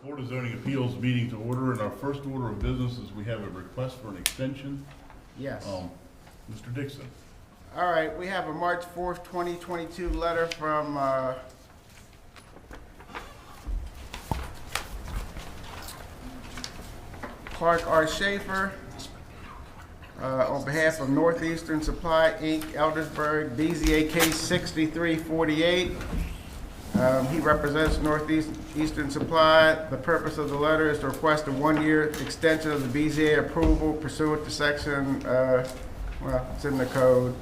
Board of Zoning Appeals meeting to order, and our first order of business is we have a request for an extension. Yes. Mr. Dixon. All right, we have a March 4th, 2022 letter from Clark R. Schaefer on behalf of Northeastern Supply, Inc., Eldersburg, BZA case 6348. He represents Northeastern Supply. The purpose of the letter is to request a one-year extension of the BZA approval pursuant to section, well, it's in the code.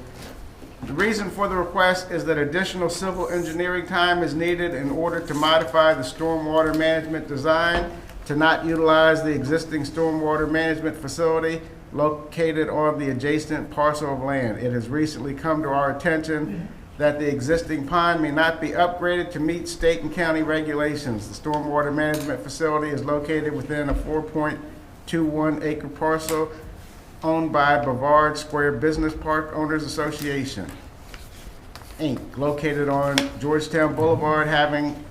The reason for the request is that additional civil engineering time is needed in order to modify the stormwater management design to not utilize the existing stormwater management facility located on the adjacent parcel of land. It has recently come to our attention that the existing pond may not be upgraded to meet state and county regulations. The stormwater management facility is located within a 4.21 acre parcel owned by Brevard Square Business Park Owners Association, Inc., located on Georgetown Boulevard, having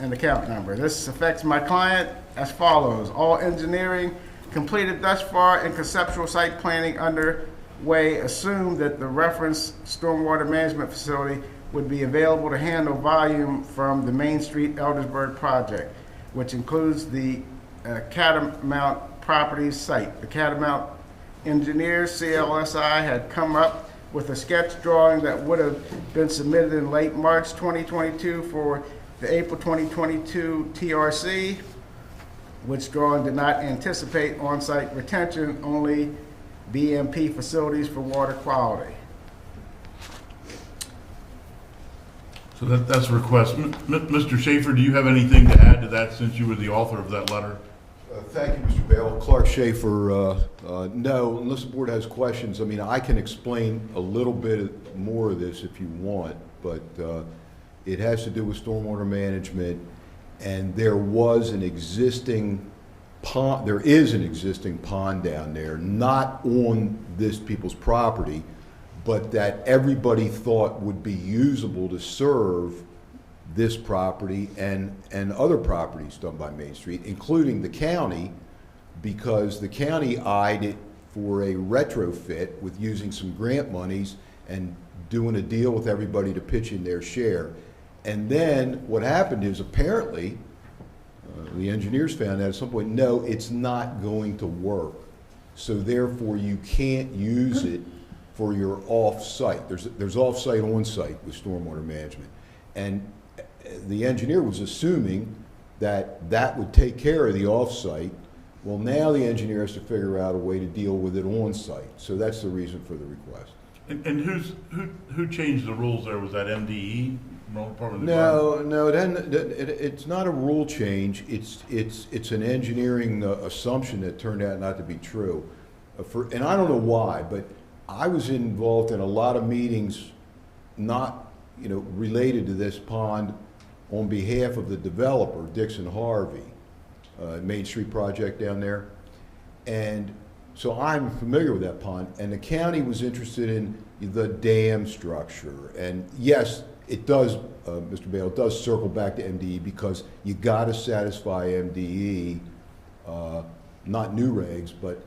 an account number. This affects my client as follows. All engineering completed thus far and conceptual site planning underway assume that the reference stormwater management facility would be available to handle volume from the Main Street Eldersburg project, which includes the Catamount Properties site. The Catamount engineers, CLSI, had come up with a sketch drawing that would have been submitted in late March 2022 for the April 2022 TRC, which drawing did not anticipate on-site retention, only BMP facilities for water quality. So that's a request. Mr. Schaefer, do you have anything to add to that since you were the author of that letter? Thank you, Mr. Bale. Clark Schaefer, no, unless the board has questions. I mean, I can explain a little bit more of this if you want, but it has to do with stormwater management, and there was an existing pond, there is an existing pond down there, not on this people's property, but that everybody thought would be usable to serve this property and other properties done by Main Street, including the county, because the county eyed it for a retrofit with using some grant monies and doing a deal with everybody to pitch in their share. And then what happened is apparently the engineers found out at some point, no, it's not going to work. So therefore you can't use it for your off-site. There's off-site, on-site with stormwater management. And the engineer was assuming that that would take care of the off-site. Well, now the engineer has to figure out a way to deal with it on-site. So that's the reason for the request. And who changed the rules there? Was that MDE? No, it's not a rule change. It's an engineering assumption that turned out not to be true. And I don't know why, but I was involved in a lot of meetings not related to this pond on behalf of the developer, Dixon Harvey, Main Street project down there. And so I'm familiar with that pond, and the county was interested in the dam structure. And yes, it does, Mr. Bale, it does circle back to MDE because you gotta satisfy MDE, not new regs, but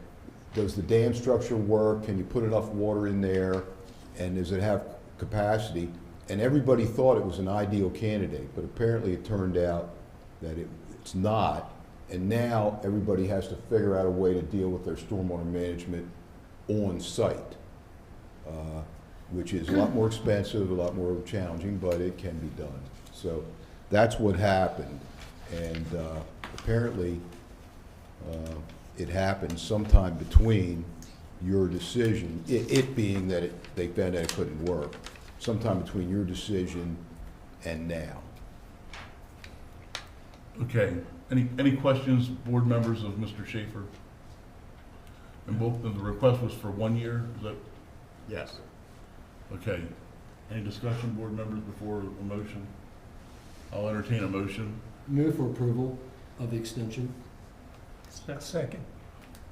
does the dam structure work? Can you put enough water in there? And does it have capacity? And everybody thought it was an ideal candidate, but apparently it turned out that it's not. And now everybody has to figure out a way to deal with their stormwater management on site, which is a lot more expensive, a lot more challenging, but it can be done. So that's what happened. And apparently it happened sometime between your decision, it being that they found out it couldn't work, sometime between your decision and now. Okay. Any questions, board members, of Mr. Schaefer? And the request was for 1 year, is that? Yes. Okay. Any discussion, board members, before a motion? I'll entertain a motion. Move for approval of the extension. Second.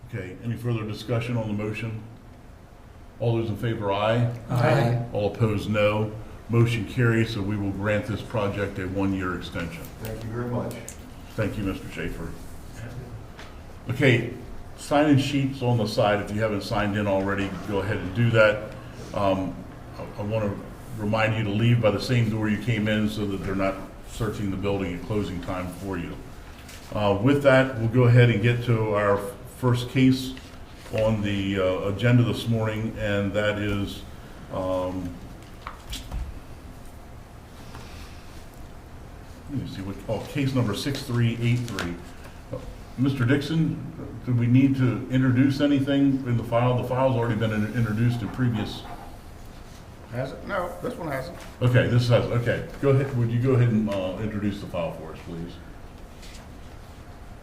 Okay. Any further discussion on the motion? All those in favor, aye. Aye. All opposed, no. Motion carries, so we will grant this project a 1 year extension. Thank you very much. Thank you, Mr. Schaefer. Okay, sign-in sheets on the side. If you haven't signed in already, go ahead and do that. I want to remind you to leave by the same door you came in so that they're not searching the building at closing time for you. With that, we'll go ahead and get to our first case on the agenda this morning, and that is let me see what, case number 6383. Mr. Dixon, do we need to introduce anything in the file? The file's already been introduced in previous. Has it? No, this one hasn't. Okay, this has, okay. Go ahead, would you go ahead and introduce the file for us, please?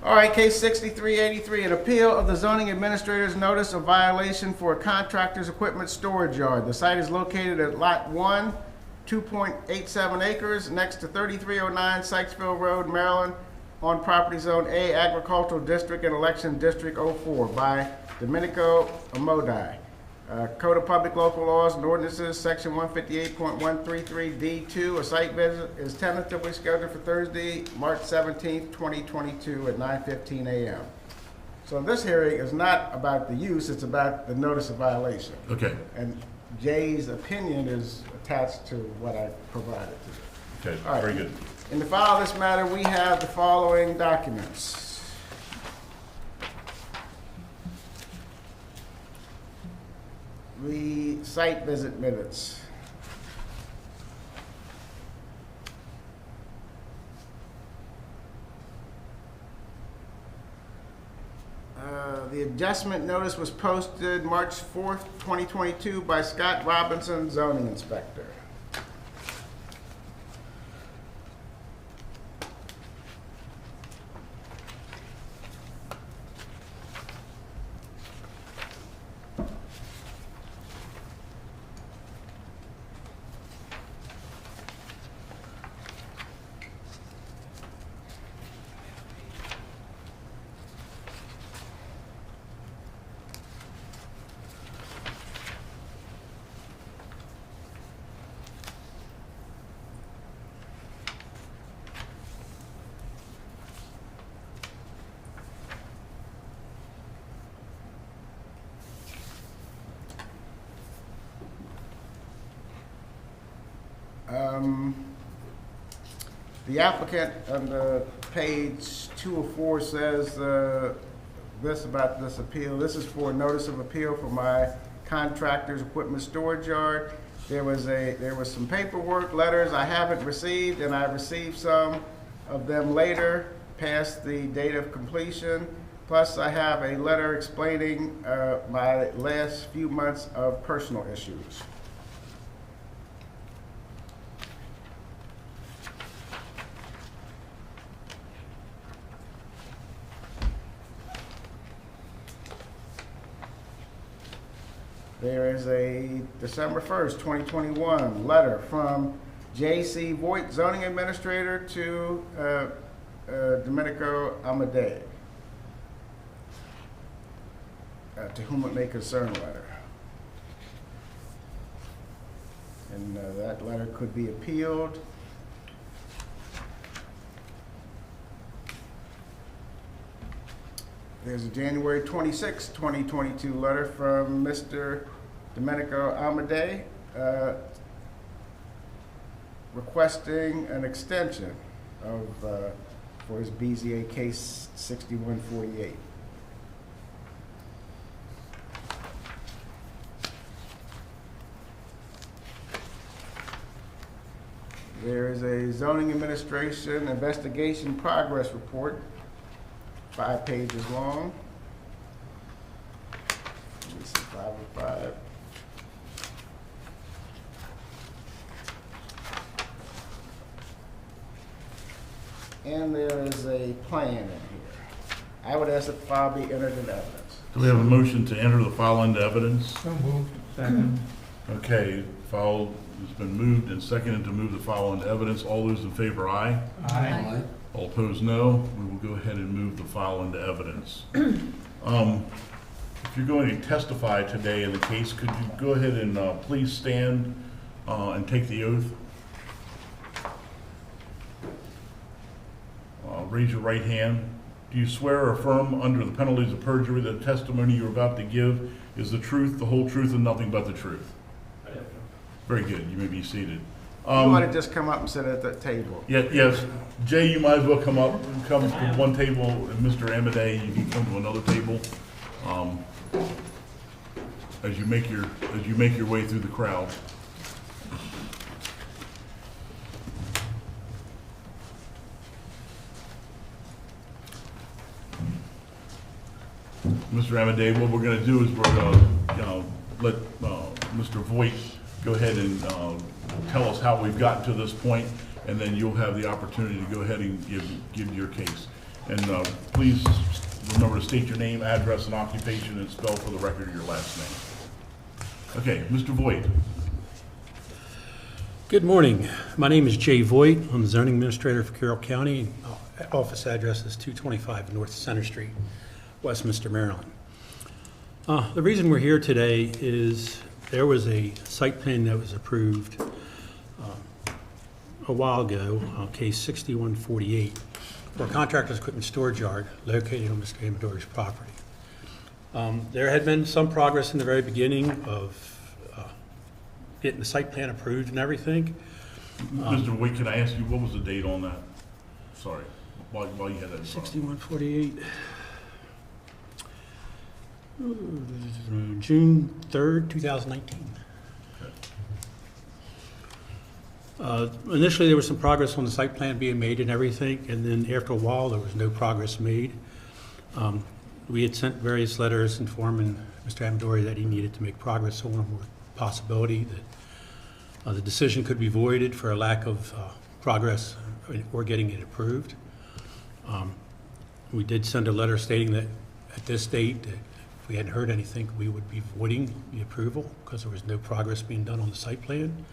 All right, case 6383, an appeal of the zoning administrator's notice of violation for a contractor's equipment storage yard. The site is located at Lot 1, 2.87 acres, next to 3309 Sykesville Road, Maryland, on property zone A, agricultural district and election district 04 by Domenico Amodei. Code of Public Local Laws and Ordinances, Section 158.133D2. A site visit is tentatively scheduled for Thursday, March 17th, 2022 at 9:15 a.m. So this hearing is not about the use, it's about the notice of violation. Okay, And Jay's opinion is attached to what I provided to you. okay, All right. very good. In the file of this matter, we have the following documents. The site visit minutes. The adjustment notice was posted March 4th, 2022 by Scott Robinson, zoning inspector. The applicant on the page 204 says this about this appeal. This is for a notice of appeal for my contractor's equipment storage yard. There was some paperwork, letters I haven't received, and I received some of them later, past the date of completion. Plus, I have a letter explaining my last few months of personal issues. There is a December 1st, 2021 letter from J.C. Voigt, zoning administrator, to Domenico Amodei, to whom it may concern letter. And that letter could be appealed. There's a January 26, 2022 letter from Mr. Domenico Amodei requesting an extension of for his BZA case 6148. There is a zoning administration investigation progress report, 5 pages long. Let me see, 505. And there is a plan in here. I would ask that the file be entered into evidence. Do we have a motion to enter the file into evidence? So moved. Second. Okay, file has been moved and seconded to move the file into evidence. All those in favor, aye. Aye. All opposed, no. We will go ahead and move the file into evidence. If you're going to testify today in the case, could you go ahead and please stand and take the oath? raise your right hand. Do you swear or affirm under the penalties of perjury that the testimony you're about to give is the truth, the whole truth, and nothing but the truth? I do. Very good. You may be seated. You want to just come up and sit at the table? Yes. Jay, you might as well come to one table, and Mr. Amadei, you can come to another table. As you make your way through the crowd. Mr. Amadei, what we're gonna do is we're gonna, let Mr. Voigt go ahead and tell us how we've gotten to this point, and then you'll have the opportunity to go ahead and give your case. And please remember to state your name, address, and occupation, and spell for the record your last name. Okay, Mr. Voigt. Good morning. My name is Jay Voigt. I'm the zoning administrator for Carroll County. Office address is 225 North Center Street, Westminster, Maryland. The reason we're here today is there was a site plan that was approved a while ago, case 6148, for a contractor's equipment storage yard located on Mr. Amador's property. There had been some progress in the very beginning of getting the site plan approved and everything. Mr. Voigt, can I ask you, what was the date on that? Sorry, while you had that in front of you. 6148. June 3rd, 2019. Initially, there was some progress on the site plan being made and everything, and then after a while, there was no progress made. We had sent various letters informing Mr. Amadori that he needed to make progress on a possibility that the decision could be voided for a lack of progress or getting it approved. We did send a letter stating that at this date, that if we hadn't heard anything, we would be voiding the approval because there was no progress being done on the site plan,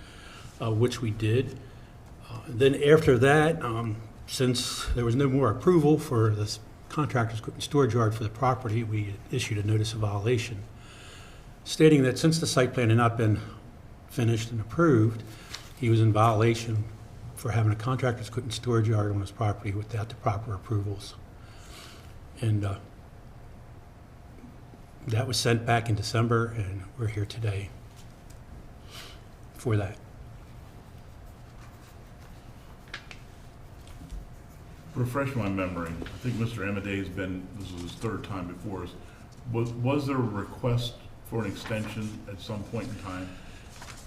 which we did. Then after that, since there was no more approval for this contractor's equipment storage yard for the property, we issued a notice of violation stating that since the site plan had not been finished and approved, he was in violation for having a contractor's equipment storage yard on his property without the proper approvals. And that was sent back in December, and we're here today for that. Refresh my memory. I think Mr. Amadei's this is his third time before us. Was there a request for an extension at some point in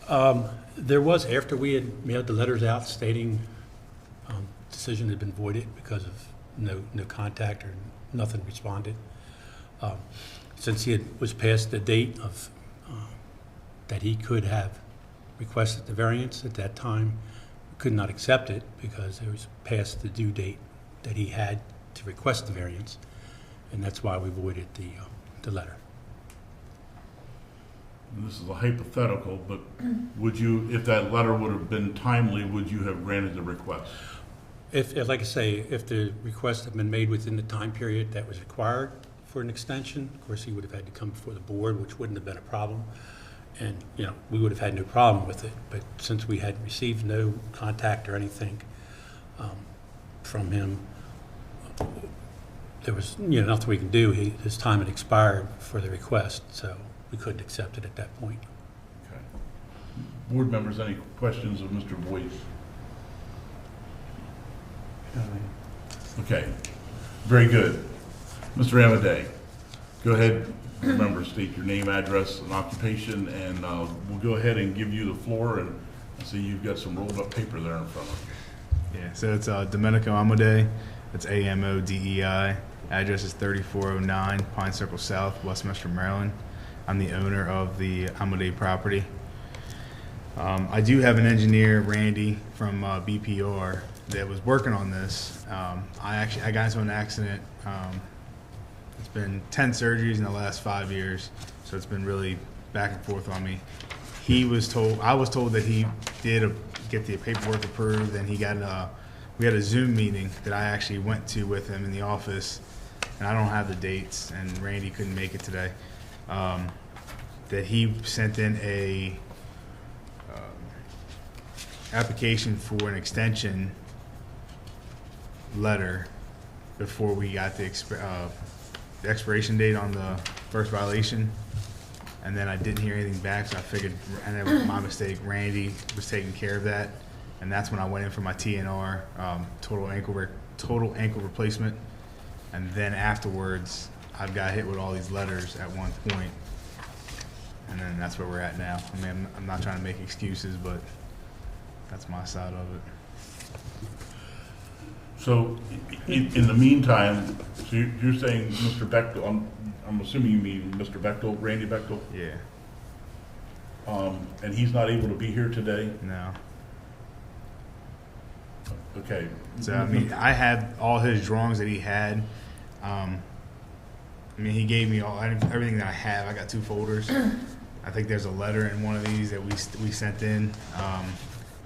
time? There was, after we had mailed the letters out stating decision had been voided because of no contact or nothing responded. Since he was past the date of that he could have requested the variance at that time, could not accept it because it was past the due date that he had to request the variance, and that's why we voided the letter. And this is a hypothetical, but would you, if that letter would have been timely, would you have granted the request? If, like I say, if the request had been made within the time period that was required for an extension, of course, he would have had to come before the board, which wouldn't have been a problem. And, we would have had no problem with it. But since we had received no contact or anything from him, there was, nothing we could do. His time had expired for the request, so we couldn't accept it at that point. Okay. Board members, any questions of Mr. Voigt? Okay, very good. Mr. Amadei, go ahead, remember, state your name, address, and occupation, and we'll go ahead and give you the floor, and I see you've got some rolled up paper there in front of you. Yeah, so it's Domenico Amadei. It's Amodei. Address is 3409 Pine Circle South, Westminster, Maryland. I'm the owner of the Amadei property. I do have an engineer, Randy, from BPR that was working on this. I got into an accident. It's been 10 surgeries in the last 5 years, so it's been really back and forth on me. I was told that he did get the paperwork approved, and we had a Zoom meeting that I actually went to with him in the office, and I don't have the dates, and Randy couldn't make it today. That he sent in a application for an extension letter before we got the expiration date on the first violation. And then I didn't hear anything back, so I figured, and it was my mistake, Randy was taking care of that. And that's when I went in for my TNR, total ankle replacement. And then afterwards, I got hit with all these letters at one point. And then that's where we're at now. I mean, I'm not trying to make excuses, but that's my side of it. So in the meantime, so you're saying Mr. Bechtel, I'm assuming you mean Mr. Bechtel, Randy Bechtel, Yeah, and he's not able to be here today? no. Okay. So, I mean, I had all his drawings that he had. I mean, he gave me everything that I have. I got 2 folders. I think there's a letter in one of these that we sent in. I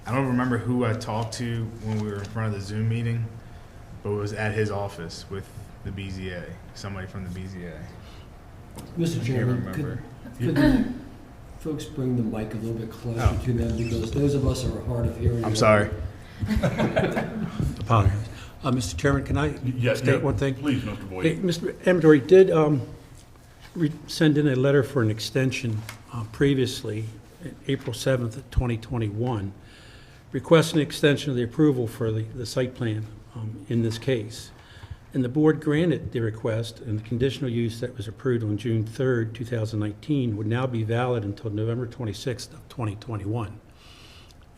don't remember who I talked to when we were in front of the Zoom meeting, but it was at his office with the BZA, somebody from the BZA. Mr. Chairman, remember. could the folks bring the mic a little bit closer Oh. to them, because those of us who are hard of hearing. I'm sorry. Apologies. Mr. Chairman, can I Yes, state one thing? Please, Mr. Hey, Boyd. Mr. Amador did send in a letter for an extension previously, April 7th of 2021, requesting an extension of the approval for the site plan in this case. And the board granted the request, and the conditional use that was approved on June 3rd, 2019 would now be valid until November 26th of 2021.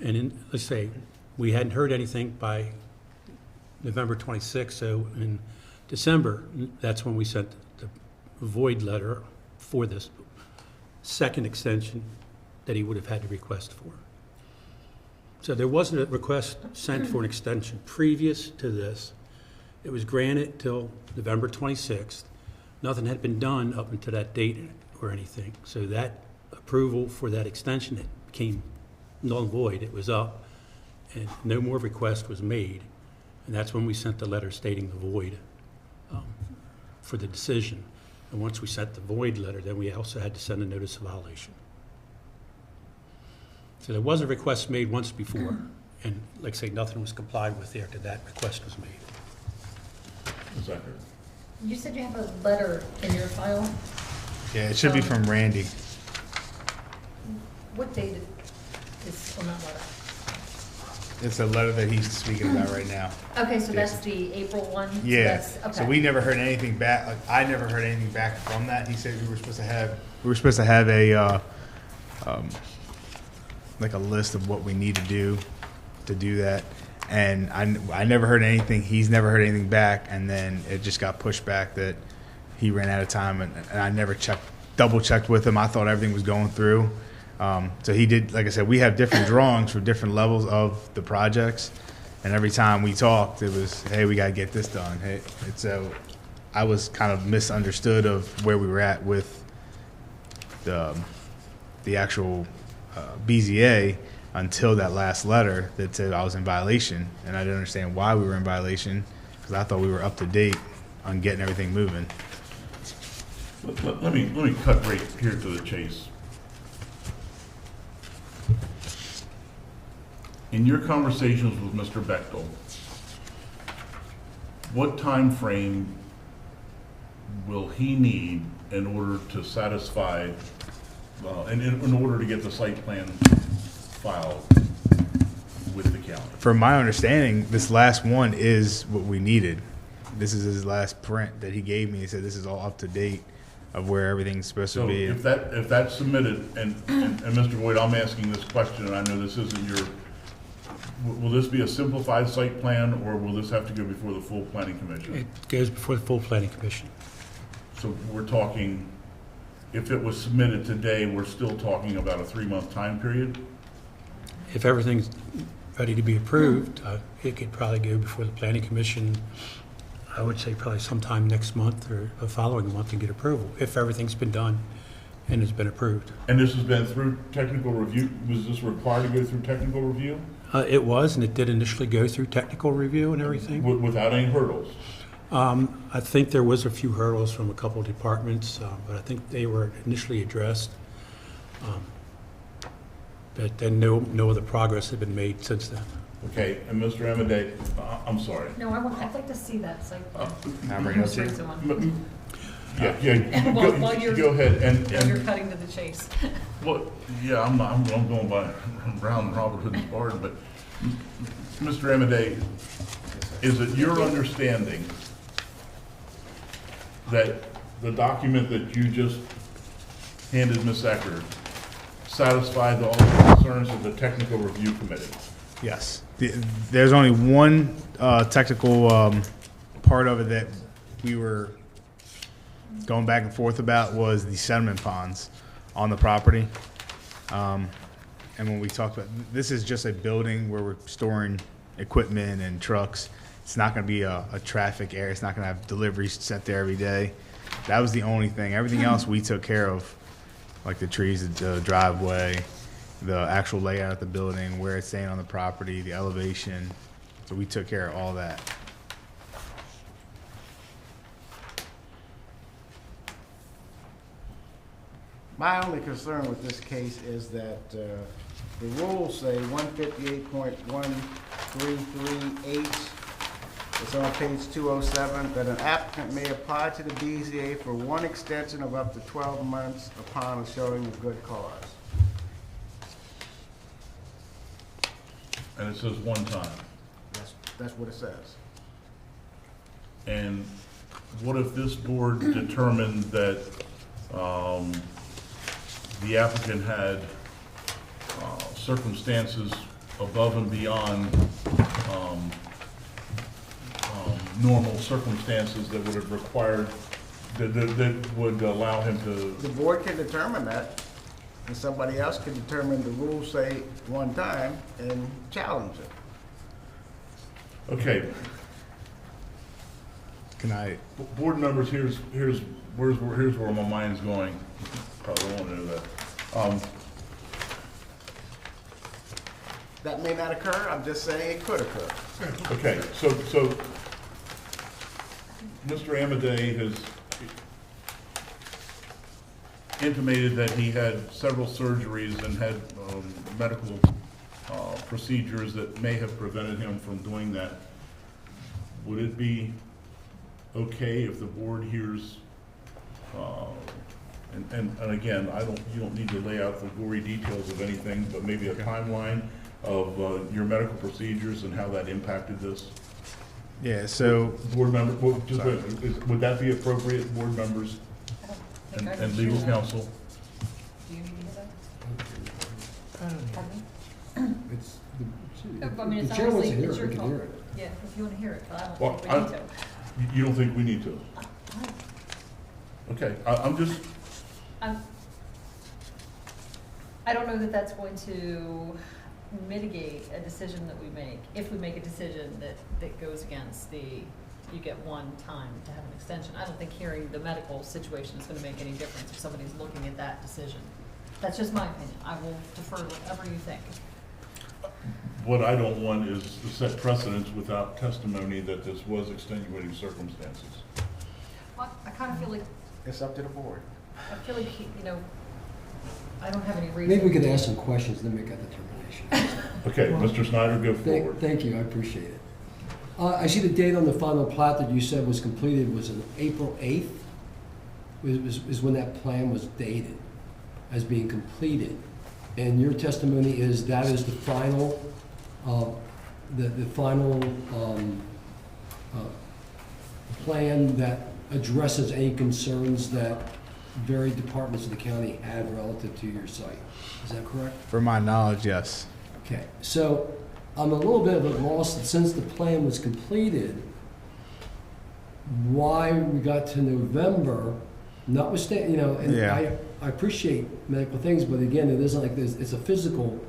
And let's say, we hadn't heard anything by November 26th, so in December, that's when we sent the void letter for this second extension that he would have had to request for. So there wasn't a request sent for an extension previous to this. It was granted till November 26th. Nothing had been done up until that date or anything. So that approval for that extension, it became null and void. It was up, and no more request was made. And that's when we sent the letter stating the void for the decision. And once we sent the void letter, then we also had to send a notice of violation. So there was a request made once before, and like I say, nothing was complied with after that request was made. Is that correct? You said you have a letter in your file? Yeah, it should be from Randy. What date is on that letter? It's a letter that he's speaking about right now. Okay, so that's Yes. the April one? So Yeah. that's- So okay. we never heard anything back. Like, I never heard anything back from that. He said we were supposed to have a like a list of what we need to do that. And I never heard anything. He's never heard anything back. And then it just got pushed back that he ran out of time. And I never double checked with him. I thought everything was going through. So he did, like I said, we have different drawings for different levels of the projects. And every time we talked, it was, hey, we got to get this done. Hey, and so I was kind of misunderstood of where we were at with the actual BZA until that last letter that said I was in violation. And I didn't understand why we were in violation, because I thought we were up to date on getting everything moving. Let me cut right here to the chase. In your conversations with Mr. Bechtel, what time frame will he need in order to satisfy, in order to get the site plan filed with the county? From my understanding, this last one is what we needed. This is his last print that he gave me. He said this is all up to date of where everything's supposed to So be. if that's submitted, and Mr. Boyd, I'm asking this question, and I know this isn't your, will this be a simplified site plan, or will this have to go before the full planning commission? It goes before the full planning commission. So we're talking, if it was submitted today, we're still talking about a 3-month time period? If everything's ready to be approved, it could probably go before the planning commission, I would say probably sometime next month or the following month and get approval, if everything's been done and has been approved. And this has been through technical review? Was this required to go through technical review? It was, and it did initially go through technical review and everything. Without any hurdles? I think there was a few hurdles from a couple of departments, but I think they were initially addressed. But then no other progress had been made since then. Okay, and Mr. Amade, I'm sorry. No, I'd like to see that site plan. Can I bring it up to you? Most recent one. Yeah, While you're- go ahead, While you're and, cutting to the chase. well, yeah, I'm going by Brown and Robert Hood's barn, but, Mr. Amade, is it your understanding that the document that you just handed Ms. Eckert satisfied all the concerns of the technical review committee? Yes. There's only one technical part of it that we were going back and forth about was the sediment ponds on the property. And when we talked about, this is just a building where we're storing equipment and trucks. It's not going to be a traffic area. It's not going to have deliveries sent there every day. That was the only thing. Everything else we took care of, like the trees, the driveway, the actual layout of the building, where it's staying on the property, the elevation. So we took care of all that. My only concern with this case is that the rules say 158.133H, it's on page 207, that an applicant may apply to the BZA for one extension of up to 12 months upon a showing of good cause. And it says one time. That's what it says. And what if this board determined that the applicant had circumstances above and beyond normal circumstances that would have required, that would allow him to, The board can determine that, and somebody else can determine the rules say one time and challenge it. okay, Can I? board members, here's where my mind's going. Probably want to know that. That may not occur, I'm just saying it could occur. Okay, so Mr. Amade has intimated that he had several surgeries and had medical procedures that may have prevented him from doing that. Would it be okay if the board hears, and again, you don't need to lay out the gory details of anything, but maybe a timeline of your medical procedures and how that impacted this? Yeah, so Board member, would that be appropriate, board members I don't think I can and share legal that. counsel? Do you need to hear that? Pardon me? It's, I mean, it's the chair wants to obviously, hear it's it, your we can call. hear it. Yeah, if you want to hear it, but I Well, don't think we need to. You don't think we need to? Okay, I'm just, I don't know that that's going to mitigate a decision that we make, if we make a decision that goes against you get one time to have an extension. I don't think hearing the medical situation is gonna make any difference if somebody's looking at that decision. That's just my opinion. I will defer to whatever you think. what I don't want is to set precedents without testimony that this was extenuating circumstances. Well, I kind of feel like, It's up to the board. I don't have any reason. Maybe we could ask some questions, then make a determination. Okay, Mr. Snyder, go forward. Thank you, I appreciate it. I see the date on the final plat that you said was completed was on April 8th, is when that plan was dated as being completed. And your testimony is that is the final, the final plan that addresses any concerns that varied departments of the county had relative to your site. Is that correct? for my knowledge, yes. Okay, so I'm a little bit of a loss, since the plan was completed, why we got to November, notwithstanding, and Yeah. I appreciate medical things, but again, it isn't like this, it's a physical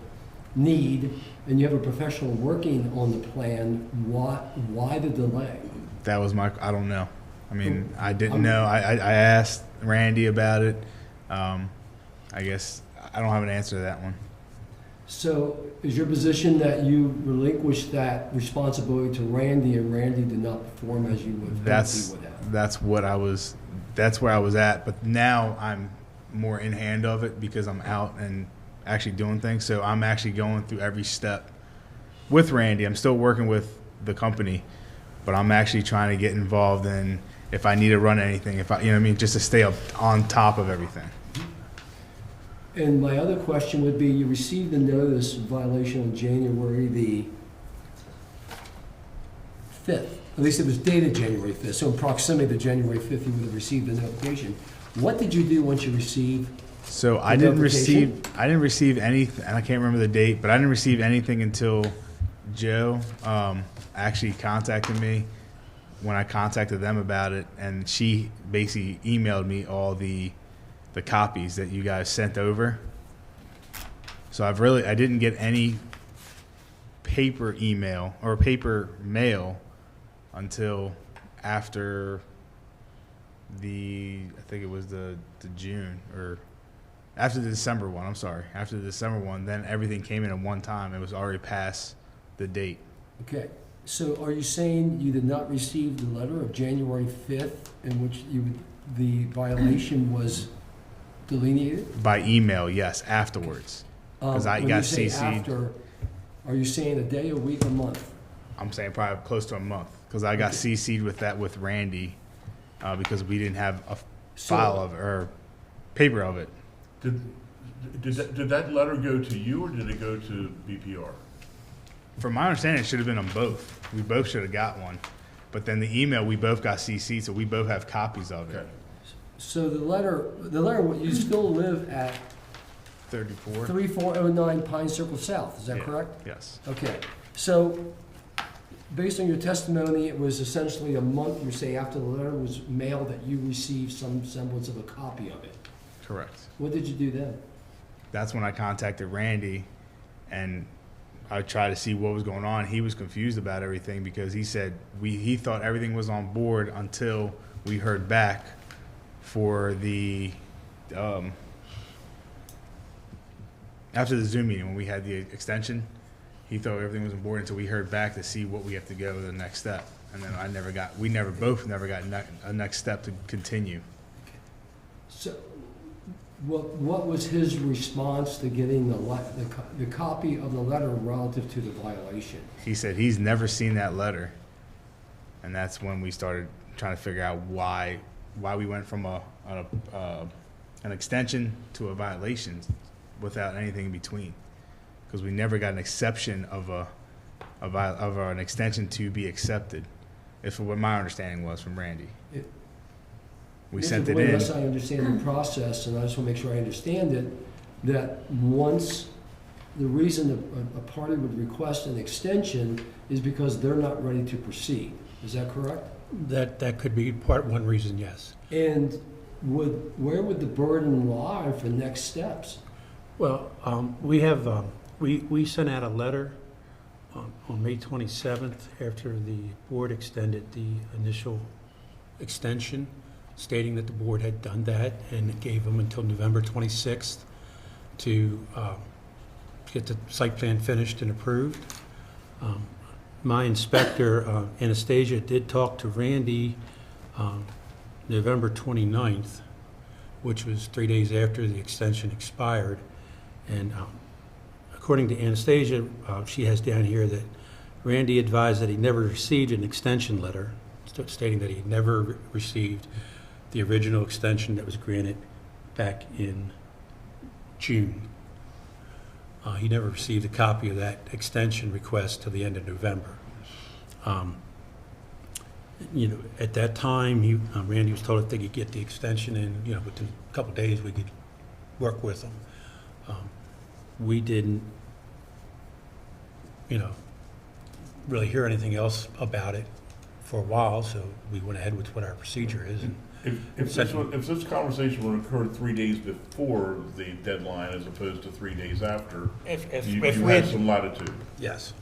need, and you have a professional working on the plan, why the delay? That was I don't know. I mean, I didn't know. I asked Randy about it. I guess I don't have an answer to that one. So is your position that you relinquished that responsibility to Randy, and Randy did not perform as you would hope he would have? That's where I was at. But now I'm more in hand of it because I'm out and actually doing things. So I'm actually going through every step with Randy. I'm still working with the company, but I'm actually trying to get involved in if I need to run anything, if I, you know what I mean, just to stay up on top of everything. And my other question would be, you received a notice of violation on January the 5th. At least it was dated January 5th, so in proximity to January 5th, you would have received a notification. What did you do once you received? So I The didn't notification? receive anything. I can't remember the date, but I didn't receive anything until Joe actually contacted me when I contacted them about it, and she basically emailed me all the copies that you guys sent over. So I didn't get any paper email or paper mail until after I think it was the June, or after the December one. I'm sorry, after the December one. Then everything came in at one time. It was already past the date. Okay, so are you saying you did not receive the letter of January 5th in which the violation was delineated? By email, yes, afterwards. 'Cause I When got you say CC'd. after, are you saying a day, a week, a month? I'm saying probably close to a month, because I got CC'd with that with Randy, because we didn't have a file of or paper of it. Did that letter go to you, or did it go to BPR? From my understanding, it should have been on both. We both should have got one, but then the email we both got CC'd, so we both have copies of it. Okay. So the letter, you still live at 34. 3409 Pine Circle South, is that Yeah. correct? Yes. Okay, so based on your testimony, it was essentially a month, you say, after the letter was mailed that you received some semblance of a copy of it. Correct. What did you do then? That's when I contacted Randy, and I tried to see what was going on. He was confused about everything because he said he thought everything was on board until we heard back for the after the Zoom meeting when we had the extension. He thought everything was on board until we heard back to see what we have to go to the next step. And then we both never got a next step to continue. So, what was his response to getting the copy of the letter relative to the violation? He said he's never seen that letter. And that's when we started trying to figure out why we went from an extension to a violation without anything in between. Because we never got an exception of an extension to be accepted. Is what my understanding was from Randy. We sent it in. Unless I understand the process, and I just want to make sure I understand it, that once, the reason a party would request an extension is because they're not ready to proceed. Is that correct? That could be one reason, yes. And where would the burden lie for next steps? Well, we sent out a letter on May 27th after the board extended the initial extension, stating that the board had done that, and it gave them until November 26th to get the site plan finished and approved. My inspector, Anastasia, did talk to Randy November 29th, which was 3 days after the extension expired. And according to Anastasia, she has down here that Randy advised that he never received an extension letter, stating that he never received the original extension that was granted back in June. He never received a copy of that extension request till the end of November. At that time, Randy was told if they could get the extension in, within a couple of days, we could work with them. We didn't, really hear anything else about it for a while, so we went ahead with what our procedure is. And If this conversation would occur 3 days before the deadline as opposed to 3 days after, you had some latitude. yes.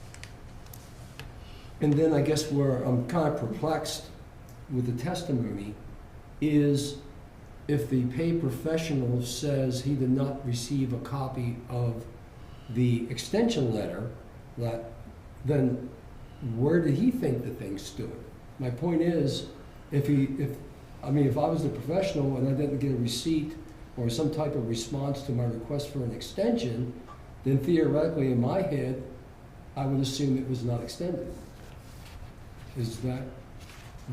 And then I guess where I'm kind of perplexed with the testimony is if the paid professional says he did not receive a copy of the extension letter, then where did he think the thing stood? My point is, if I was the professional and I didn't get a receipt or some type of response to my request for an extension, then theoretically in my head, I would assume it was not extended. Is that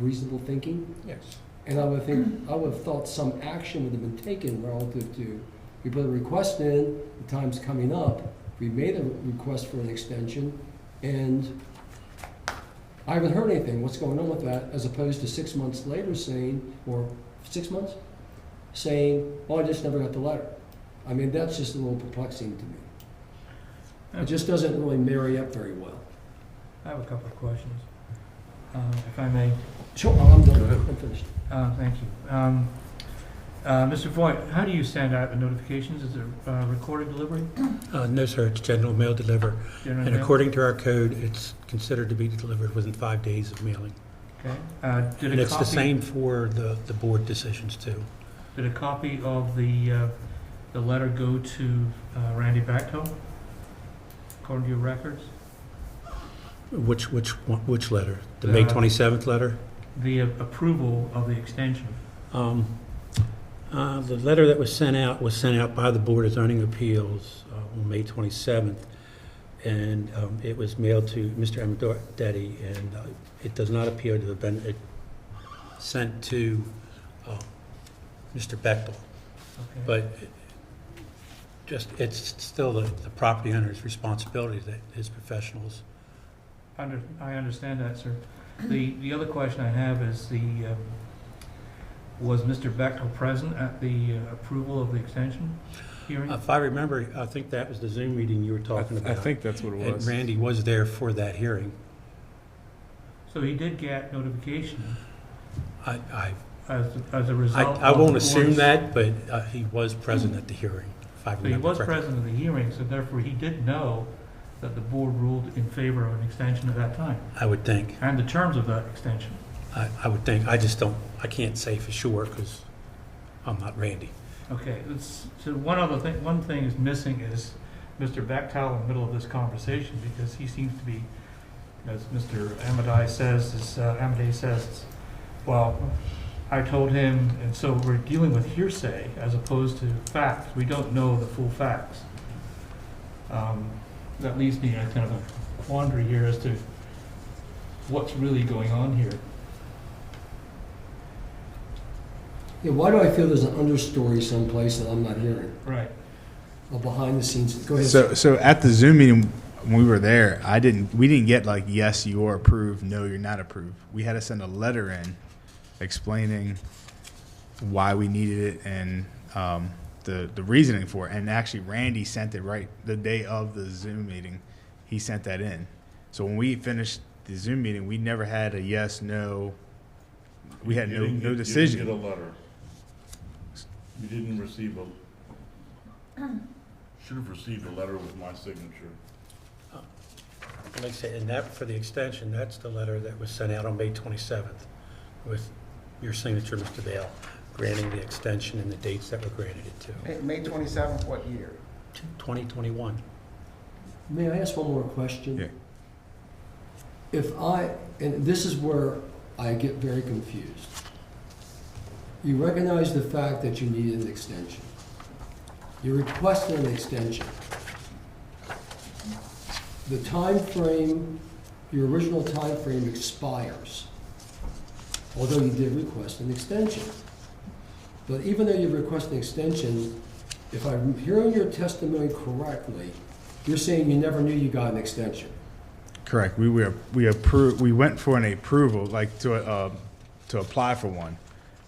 reasonable thinking? Yes. And I would have thought some action would have been taken relative to, we put a request in, the time's coming up, we made a request for an extension, and I haven't heard anything, what's going on with that, as opposed to 6 months later saying, or 6 months, saying, oh, I just never got the letter. I mean, that's just a little perplexing to me. It just doesn't really marry up very well. I have a couple of questions, if I may. Sure, I'm done, I'm finished. Thank you. Mr. Voigt, how do you send out the notifications? Is it recorded delivery? No, sir, it's general mail deliver. General And mail? according to our code, it's considered to be delivered within 5 days of mailing. Okay. And it's the same for the board decisions too. Did a copy of the letter go to Randy Bechtel, according to your records? Which letter? The May 27th letter? The approval of the extension. The letter that was sent out by the Board of Zoning Appeals on May 27th, and it was mailed to Mr. Amadetti, and it does not appear to have been sent to Mr. Bechtel. Okay. But it's still the property owner's responsibility, that his professionals. I understand that, sir. The other question I have is was Mr. Bechtel present at the approval of the extension hearing? If I remember, I think that was the Zoom meeting you were talking about. I think that's what it And was. Randy was there for that hearing. So he did get notification I as a result. I of won't the assume board's- that, but he was present at the hearing, if I So he remember was correctly. present at the hearing, so therefore he did know that the board ruled in favor of an extension at that time, I would think. and the terms of that extension. I would think. I can't say for sure because I'm not Randy. Okay, so one thing is missing is Mr. Bechtel in the middle of this conversation, because he seems to be, as Mr. Amadei says, well, I told him, and so we're dealing with hearsay as opposed to facts. We don't know the full facts. That leaves me in kind of a quandary here as to what's really going on here. Yeah, why do I feel there's an understory someplace that I'm not hearing? Right. Or behind the scenes, go ahead. So at the Zoom meeting when we were there, we didn't get like, yes, you're approved, no, you're not approved. We had to send a letter in explaining why we needed it and the reasoning for it. And actually, Randy sent it right the day of the Zoom meeting. He sent that in. So when we finished the Zoom meeting, we never had a yes, no. We had no decision. You didn't get a letter. You didn't receive should have received a letter with my signature. Like I say, and that, for the extension, that's the letter that was sent out on May 27th with your signature, Mr. Dale, granting the extension and the dates that were granted it to. May 27th, what year? 2021. May I ask one more question? Yeah. And this is where I get very confused. You recognize the fact that you need an extension. You requested an extension. The time frame, your original time frame expires, although you did request an extension. But even though you requested an extension, if I'm hearing your testimony correctly, you're saying you never knew you got an extension. Correct. We went for an approval, like to apply for one,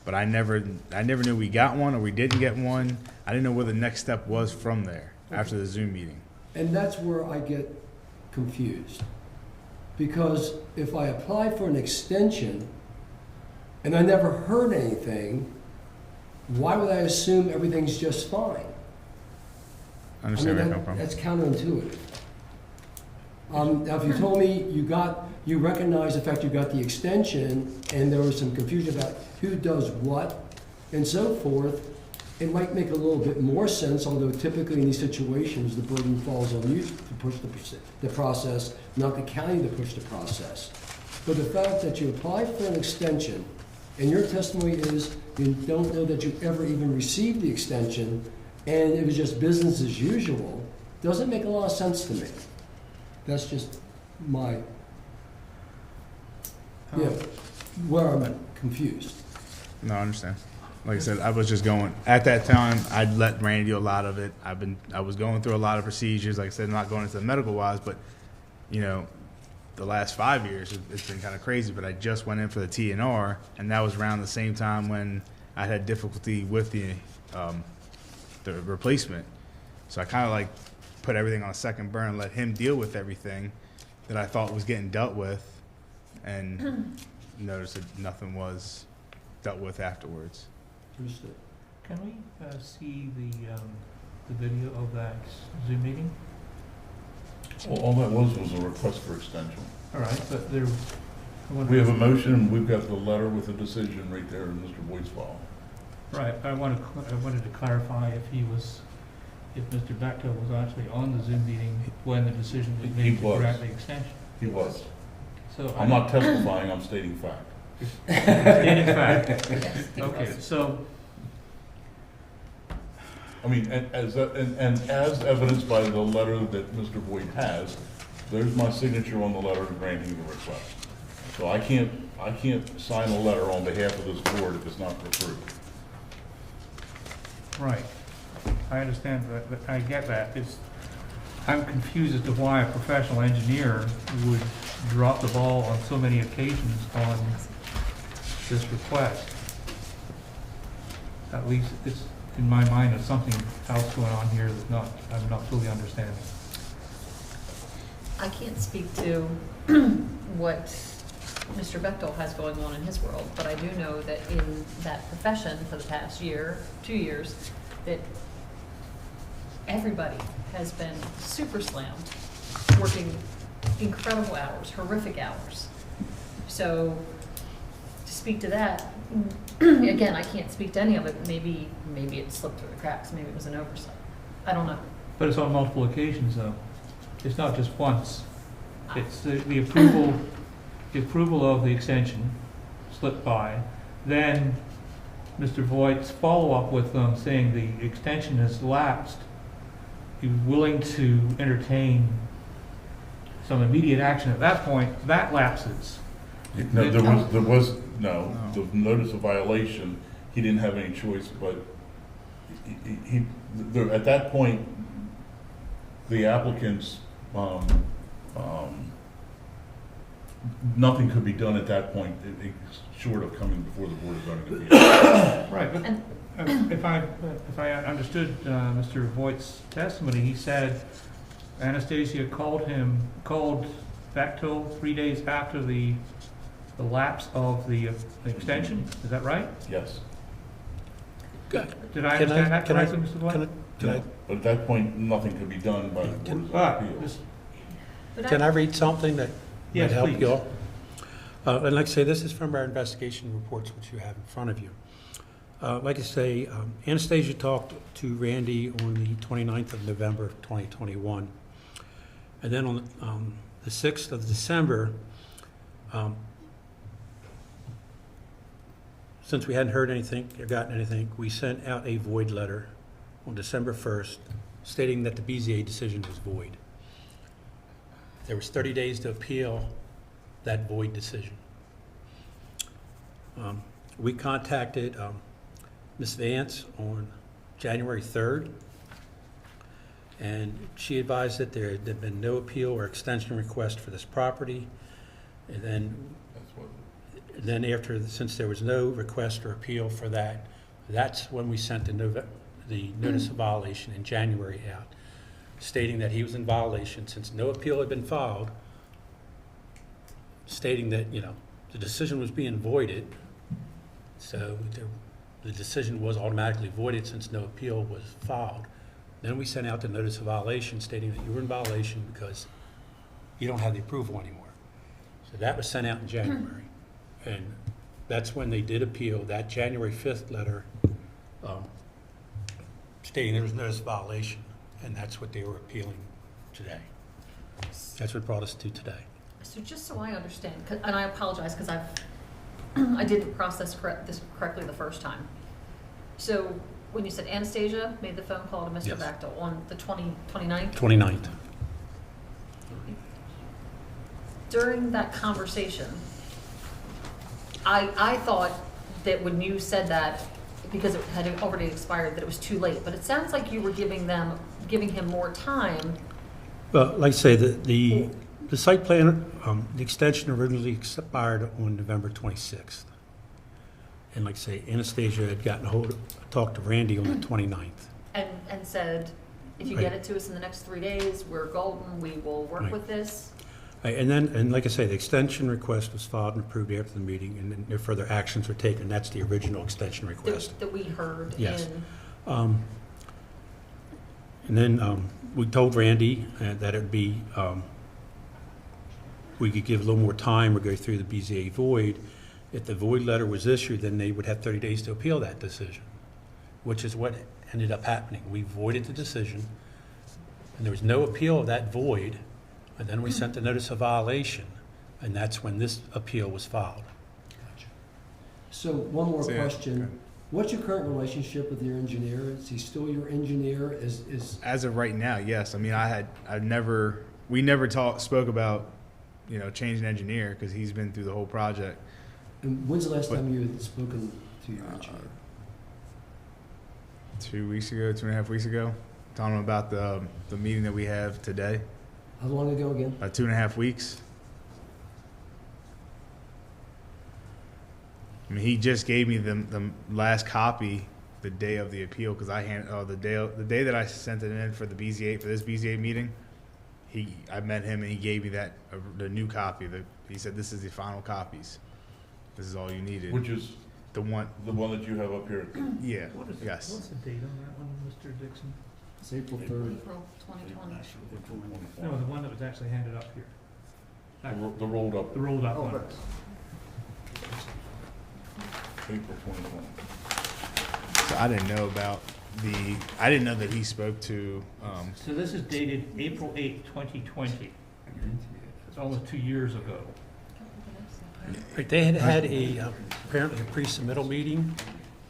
but I never knew we got one or we didn't get one. I didn't know where the next step was from there after the Zoom meeting. And that's where I get confused. Because if I apply for an extension and I never heard anything, why would I assume everything's just fine? I understand where you're that- coming from. That's counterintuitive. Now, if you told me you recognize the fact you got the extension and there was some confusion about who does what and so forth, it might make a little bit more sense, although typically in these situations, the burden falls on you to push the process, not the county to push the process. But the fact that you applied for an extension and your testimony is you don't know that you ever even received the extension and it was just business as usual, doesn't make a lot of sense to me. That's just my, yeah, where I'm confused. No, I understand. Like I said, I was just going, at that time, I'd let Randy do a lot of it. I was going through a lot of procedures. Like I said, not going into the medical wise, but, you know, the last 5 years, it's been kind of crazy, but I just went in for the TNR, and that was around the same time when I had difficulty with the replacement. So I kind of like put everything on a second burner and let him deal with everything that I thought was getting dealt with, and noticed that nothing was dealt with afterwards. Understood. Can we see the video of that Zoom meeting? All that was a request for extension. All right, but there, I wonder- We have a motion, and we've got the letter with the decision right there in Mr. Boyd's file. Right, I wanted to clarify if Mr. Bechtel was actually on the Zoom meeting when the decision was He made to was. grant the extension. He was. So I'm not testifying, I'm stating fact. Stating fact. Yes. Okay, so, I mean, and as evidenced by the letter that Mr. Boyd has, there's my signature on the letter granting the request. So I can't sign a letter on behalf of this board if it's not approved. right, I understand that, I get that. I'm confused as to why a professional engineer would drop the ball on so many occasions on this request. At least it's, in my mind, there's something else going on here that I'm not fully understanding. I can't speak to what Mr. Bechtel has going on in his world, but I do know that in that profession for the past year, 2 years, that everybody has been super slammed, working incredible hours, horrific hours. So to speak to that, again, I can't speak to any of it. Maybe it slipped through the cracks. Maybe it was an oversight. I don't know. But it's on multiple occasions, though. It's not just once. It's the approval of the extension slipped by. Then Mr. Voigt's follow-up with them saying the extension has lapsed. He was willing to entertain some immediate action at that point. That lapses. No, there was the notice of violation, he didn't have any choice, but at that point, the applicants, nothing could be done at that point, short of coming before the Board of Zoning Appeals. Right, but And if I understood Mr. Voigt's testimony, he said Anastasia called Bechtel 3 days after the lapse of the extension. Is that right? Yes. Did I understand that correctly, Mr. Voigt? But at that point, nothing could be done by the Board of But Zoning Appeals. but Can I read something that might Yes, help please. you all? And like I say, this is from our investigation reports, which you have in front of you. Like I say, Anastasia talked to Randy on the 29th of November of 2021. And then on the 6th of December, since we hadn't heard anything or gotten anything, we sent out a void letter on December 1st stating that the BZA decision was void. There was 30 days to appeal that void decision. We contacted Ms. Vance on January 3rd, and she advised that there had been no appeal or extension request for this property. And then since there was no request or appeal for that, that's when we sent the notice of violation in January out, stating that he was in violation since no appeal had been filed, stating that, the decision was being voided, so the decision was automatically voided since no appeal was filed. Then we sent out the notice of violation stating that you were in violation because you don't have the approval anymore. So that was sent out in January. And that's when they did appeal that January 5th letter stating there was notice of violation, and that's what they were appealing today. That's what brought us to today. So just so I understand, and I apologize because I didn't process this correctly the first time. So when you said Anastasia made the phone call to Mr. Yes. Bechtel on the 29th? 29th. during that conversation, I thought that when you said that, because it had already expired, that it was too late, but it sounds like you were giving him more time. Well, like I say, the site plan, the extension originally expired on November 26th. And like I say, Anastasia had talked to Randy on the 29th. And said, if you Right. get it to us in the next 3 days, we're golden, we will work Right. with this. Right, and like I say, the extension request was filed and approved after the meeting, and then no further actions were taken. That's the original extension request. That we heard Yes. in, And then we told Randy that it'd be, we could give a little more time or go through the BZA void. If the void letter was issued, then they would have 30 days to appeal that decision, which is what ended up happening. We voided the decision, and there was no appeal of that void, and then we sent the notice of violation, and that's when this appeal was filed. So one more So, yeah, question. okay. What's your current relationship with your engineer? Is he still your engineer? Is As of right now, yes. I mean, we never spoke about, changing engineer because he's been through the whole project. and when's the last time you had spoken to your engineer? 2 weeks ago, 2.5 weeks ago, telling him about the meeting that we have today. How long ago again? 2.5 weeks. I mean, he just gave me the last copy the day of the appeal because the day that I sent it in for the BZA for this BZA meeting. I met him and he gave me the new copy. He said this is the final copies. This is all you needed. Which is The one, the one that you have up here. yeah, What's yes. the date on that one, Mr. Dixon? It's April 3rd. April 2020. No, the one that was actually handed up here. The rolled up, The rolled up Oh, one. but- April 2020. So I didn't know about I didn't know that he spoke to, So this is dated April 8th, 2020. It's almost 2 years ago. Right, they had apparently a pre-submittal meeting,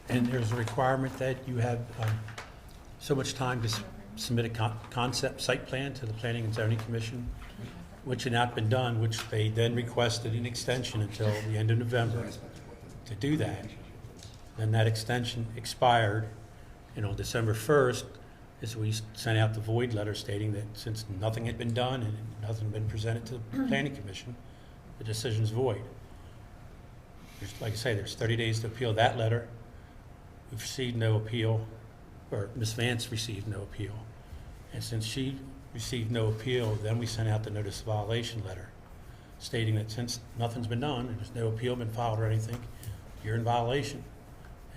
and there's a requirement that you have so much time to submit a concept site plan to the Planning and Zoning Commission, which had not been done, which they then requested an extension until the end of November to do that. Then that extension expired, and on December 1st, is we sent out the void letter stating that since nothing had been done and nothing had been presented to the Planning Commission, the decision's void. Like I say, there's 30 days to appeal that letter. We've received no appeal, or Ms. Vance received no appeal. And since she received no appeal, then we sent out the notice of violation letter stating that since nothing's been done and there's no appeal been filed or anything, you're in violation.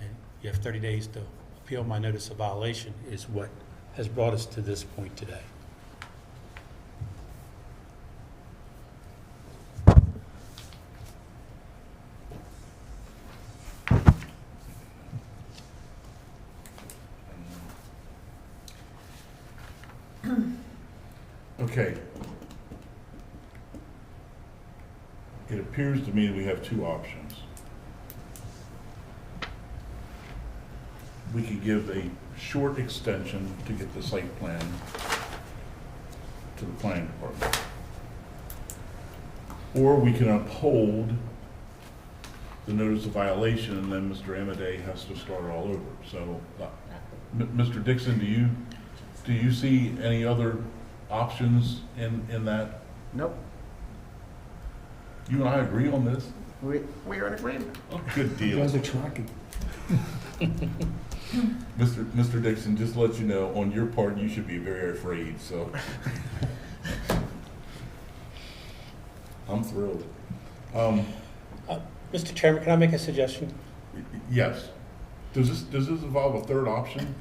And you have 30 days to appeal my notice of violation is what has brought us to this point today. Okay. It appears to me that we have two options. We could give a short extension to get the site plan to the planning department. Or we can uphold the notice of violation, and then Mr. Amadei has to start all over. So, Mr. Dixon, do you see any other options in that? Nope, You and I agree on this? we're in agreement. Oh, good You deal. guys are tracking. Mr. Dixon, just to let you know, on your part, you should be very afraid, so. I'm thrilled. Mr. Chairman, can I make a suggestion? Yes. Does this involve a third option?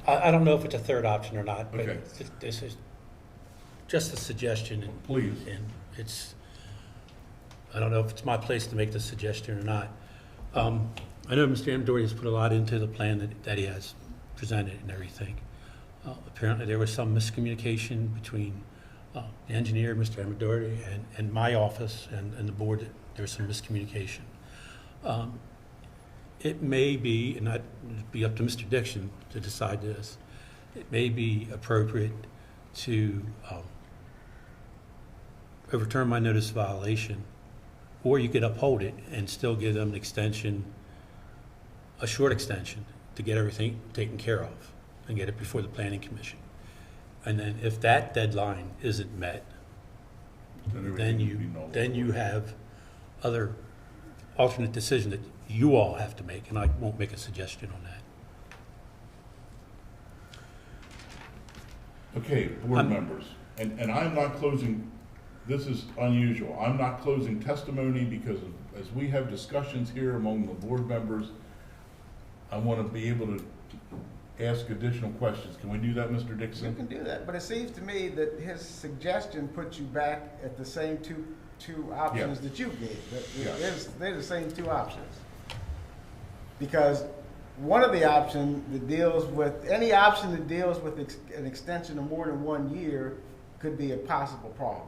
I don't know if it's a third option or not, but Okay. this is just a suggestion, and Please. it's, I don't know if it's my place to make the suggestion or not. I know Mr. Amadori has put a lot into the plan that he has presented and everything. Apparently, there was some miscommunication between the engineer, Mr. Amadori, and my office and the board. There was some miscommunication. It may be, and it'd be up to Mr. Dixon to decide this, it may be appropriate to overturn my notice of violation, or you could uphold it and still give them an extension, a short extension, to get everything taken care of and get it before the planning commission. And then if that deadline isn't met, then you have other alternate decision that you all have to make, and I won't make a suggestion on that. Okay, board members, and I'm not closing, this is unusual, I'm not closing testimony because as we have discussions here among the board members, I want to be able to ask additional questions. Can we do that, Mr. You Dixon? can do that, but it seems to me that his suggestion puts you back at the same two options that you gave. They're the same two options. Because one of the options that deals with, any option that deals with an extension of more than 1 year could be a possible problem.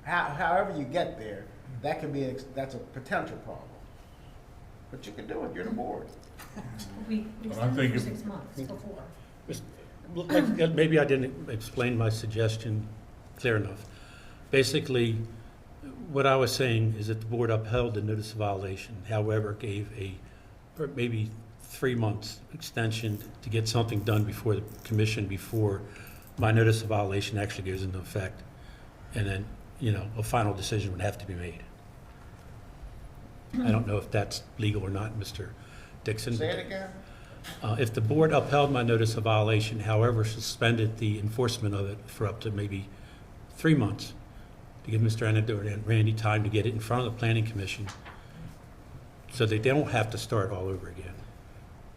However you get there, that could be, that's a potential problem. But you can do it, you're the board. We I'm extended for thinking- 6 months before. Maybe I didn't explain my suggestion clear enough. Basically, what I was saying is that the board upheld the notice of violation, however, gave a maybe 3 months extension to get something done before the commission, before my notice of violation actually goes into effect. And then, a final decision would have to be made. I don't know if that's legal or not, Mr. Dixon. Say it again? If the board upheld my notice of violation, however, suspended the enforcement of it for up to maybe 3 months, to give Mr. Anador and Randy time to get it in front of the planning commission, so that they don't have to start all over again.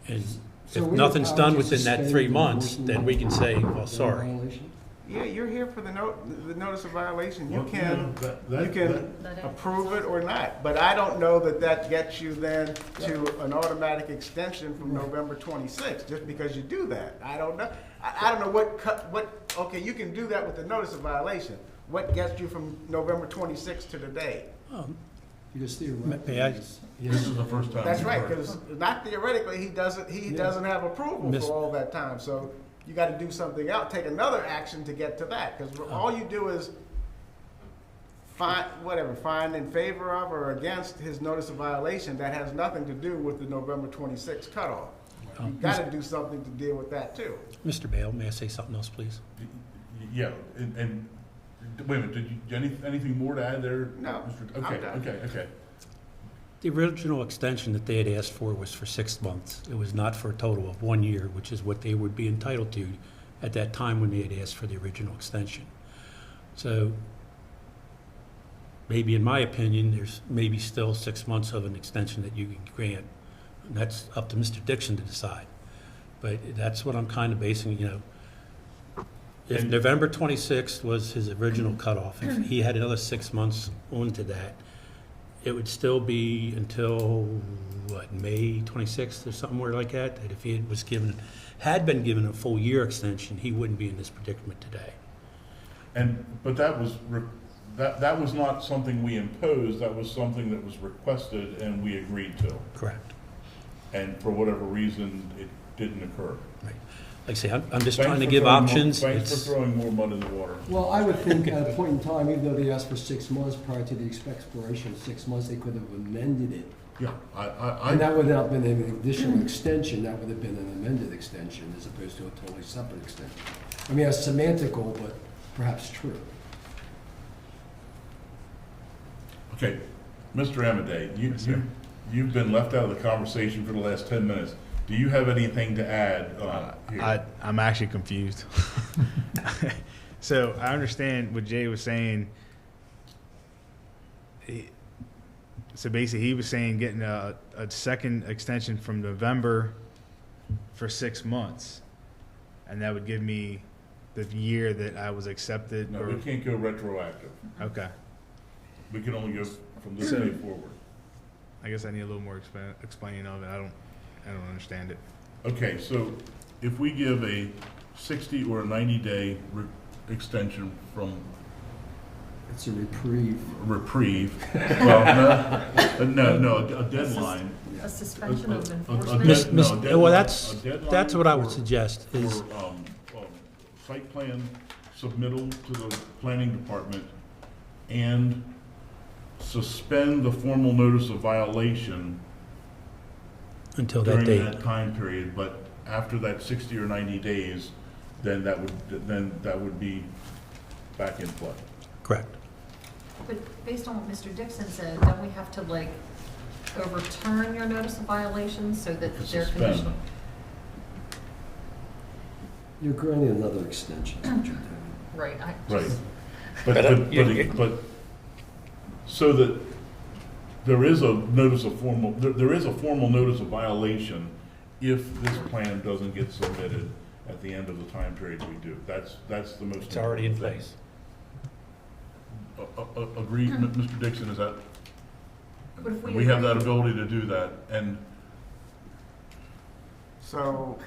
And So if we nothing's have done to within that suspend 3 the months, enforcement then we can say, well, sorry. violation? Yeah, you're here for the notice of violation. You Well, can, that- you can That- approve it or not. But I don't know that that gets you then to an automatic extension from November 26th, just because you do that. I don't know. I don't know okay, you can do that with the notice of violation. What gets you from November 26th to today? Because May I- theoretically, This is the first time. That's we've right, heard it. because not theoretically, he doesn't have approval Miss- for all that time. So you got to do something else, take another action to get to that, because all you do is find in favor of or against his notice of violation. That has nothing to do with the November 26th cutoff. You got to do something to deal with that too. Mr. Bale, may I say something else, please? Yeah, and wait a minute, did you, anything more to add there? No, Mr. I'm Okay, done. okay. The original extension that they had asked for was for 6 months. It was not for a total of 1 year, which is what they would be entitled to at that time when they had asked for the original extension. So maybe, in my opinion, there's maybe still 6 months of an extension that you can grant. And that's up to Mr. Dixon to decide. But that's what I'm kind of basing, If And- November 26th was his original cutoff, if he had another 6 months onto that, it would still be until, May 26th or somewhere like that? That if he had been given a full year extension, he wouldn't be in this predicament today. But that was not something we imposed, that was something that was requested and we agreed to. Correct. And for whatever reason, it didn't occur. Right. Like I say, I'm just Thanks trying to for give throwing more- options. Thanks for It's- throwing more mud in the water. well, I would think at a point in time, even though they asked for 6 months prior to the expiration of 6 months, they could have amended it. Yeah, And that would not have been an additional extension, that would have been an amended extension as opposed to a totally separate extension. I mean, that's semantical, but perhaps true. Okay, Mr. Amadei, Yes, sir. you've been left out of the conversation for the last 10 minutes. Do you have anything to add here? I'm actually confused. So I understand what Jay was saying. So basically, he was saying getting a second extension from November for 6 months, and that would give me the year that I was accepted. No, we can't go retroactive. Okay, We can only go from this day forward. I guess I need a little more explaining of it. I don't understand it. Okay, so if we give a 60 or a 90-day extension from It's a reprieve. reprieve, well, no, a deadline. A suspension of A enforcement. dead- Well, a deadline that's what I would for- suggest is, For site plan submittal to the planning department and suspend the formal notice of violation Until that during date. that time period, but after that 60 or 90 days, then that would be back in play. Correct. But based on what Mr. Dixon said, don't we have to like overturn your notice of violation so that To they're suspend. conditional? You're granting another extension, is what you're doing. Right, I Right. just, But so that there is a notice of formal, there is a formal notice of violation if this plan doesn't get submitted at the end of the time period we do. That's the most. It's already in important place. thing. Agreed, Mr. Dixon, is that? But if we We have that agree- ability to do that, and So,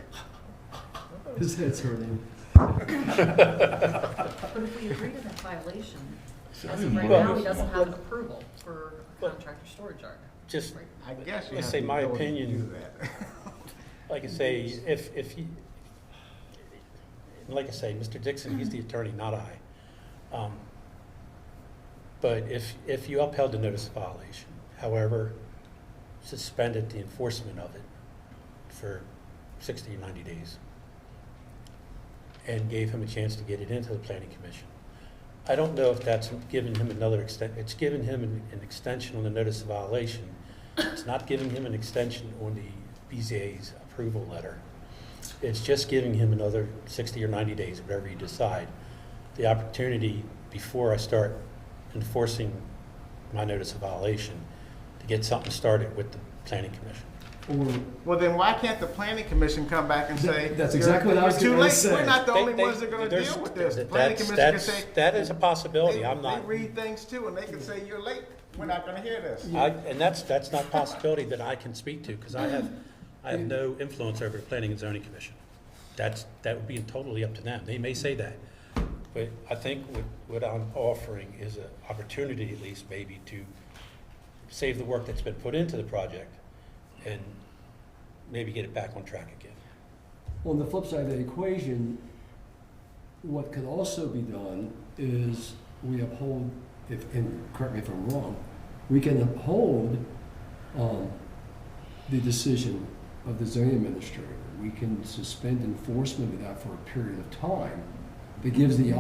His head's hurting. but if we agree to that violation, as of right now, he doesn't have an approval for contractor storage yard. Just, Right. I guess you Let's have say the my ability to opinion. do that. like I say, if you, like I say, Mr. Dixon, he's the attorney, not I. But if you upheld the notice of violation, however, suspended the enforcement of it for 60 or 90 days, and gave him a chance to get it into the planning commission, I don't know if that's giving him another it's giving him an extension on the notice of violation. It's not giving him an extension on the BZA's approval letter. It's just giving him another 60 or 90 days, whatever you decide, the opportunity before I start enforcing my notice of violation to get something started with the planning commission. Or, Well, then why can't the planning commission come back and say? That's "You're- exactly what I was you're too gonna late. say. We're not the only They- ones that are gonna there's- deal with this. The planning commission can say. That is a possibility. I'm They not, read things too, and they can say, you're late. We're not gonna hear this. and that's not a possibility that I can speak to, because I have no influence over the planning and zoning commission. That would be totally up to them. They may say that. But I think what I'm offering is an opportunity, at least maybe, to save the work that's been put into the project and maybe get it back on track again. on the flip side of the equation, what could also be done is we uphold, and correct me if I'm wrong, we can uphold the decision of the zoning administrator. We can suspend enforcement of that for a period of time. That gives the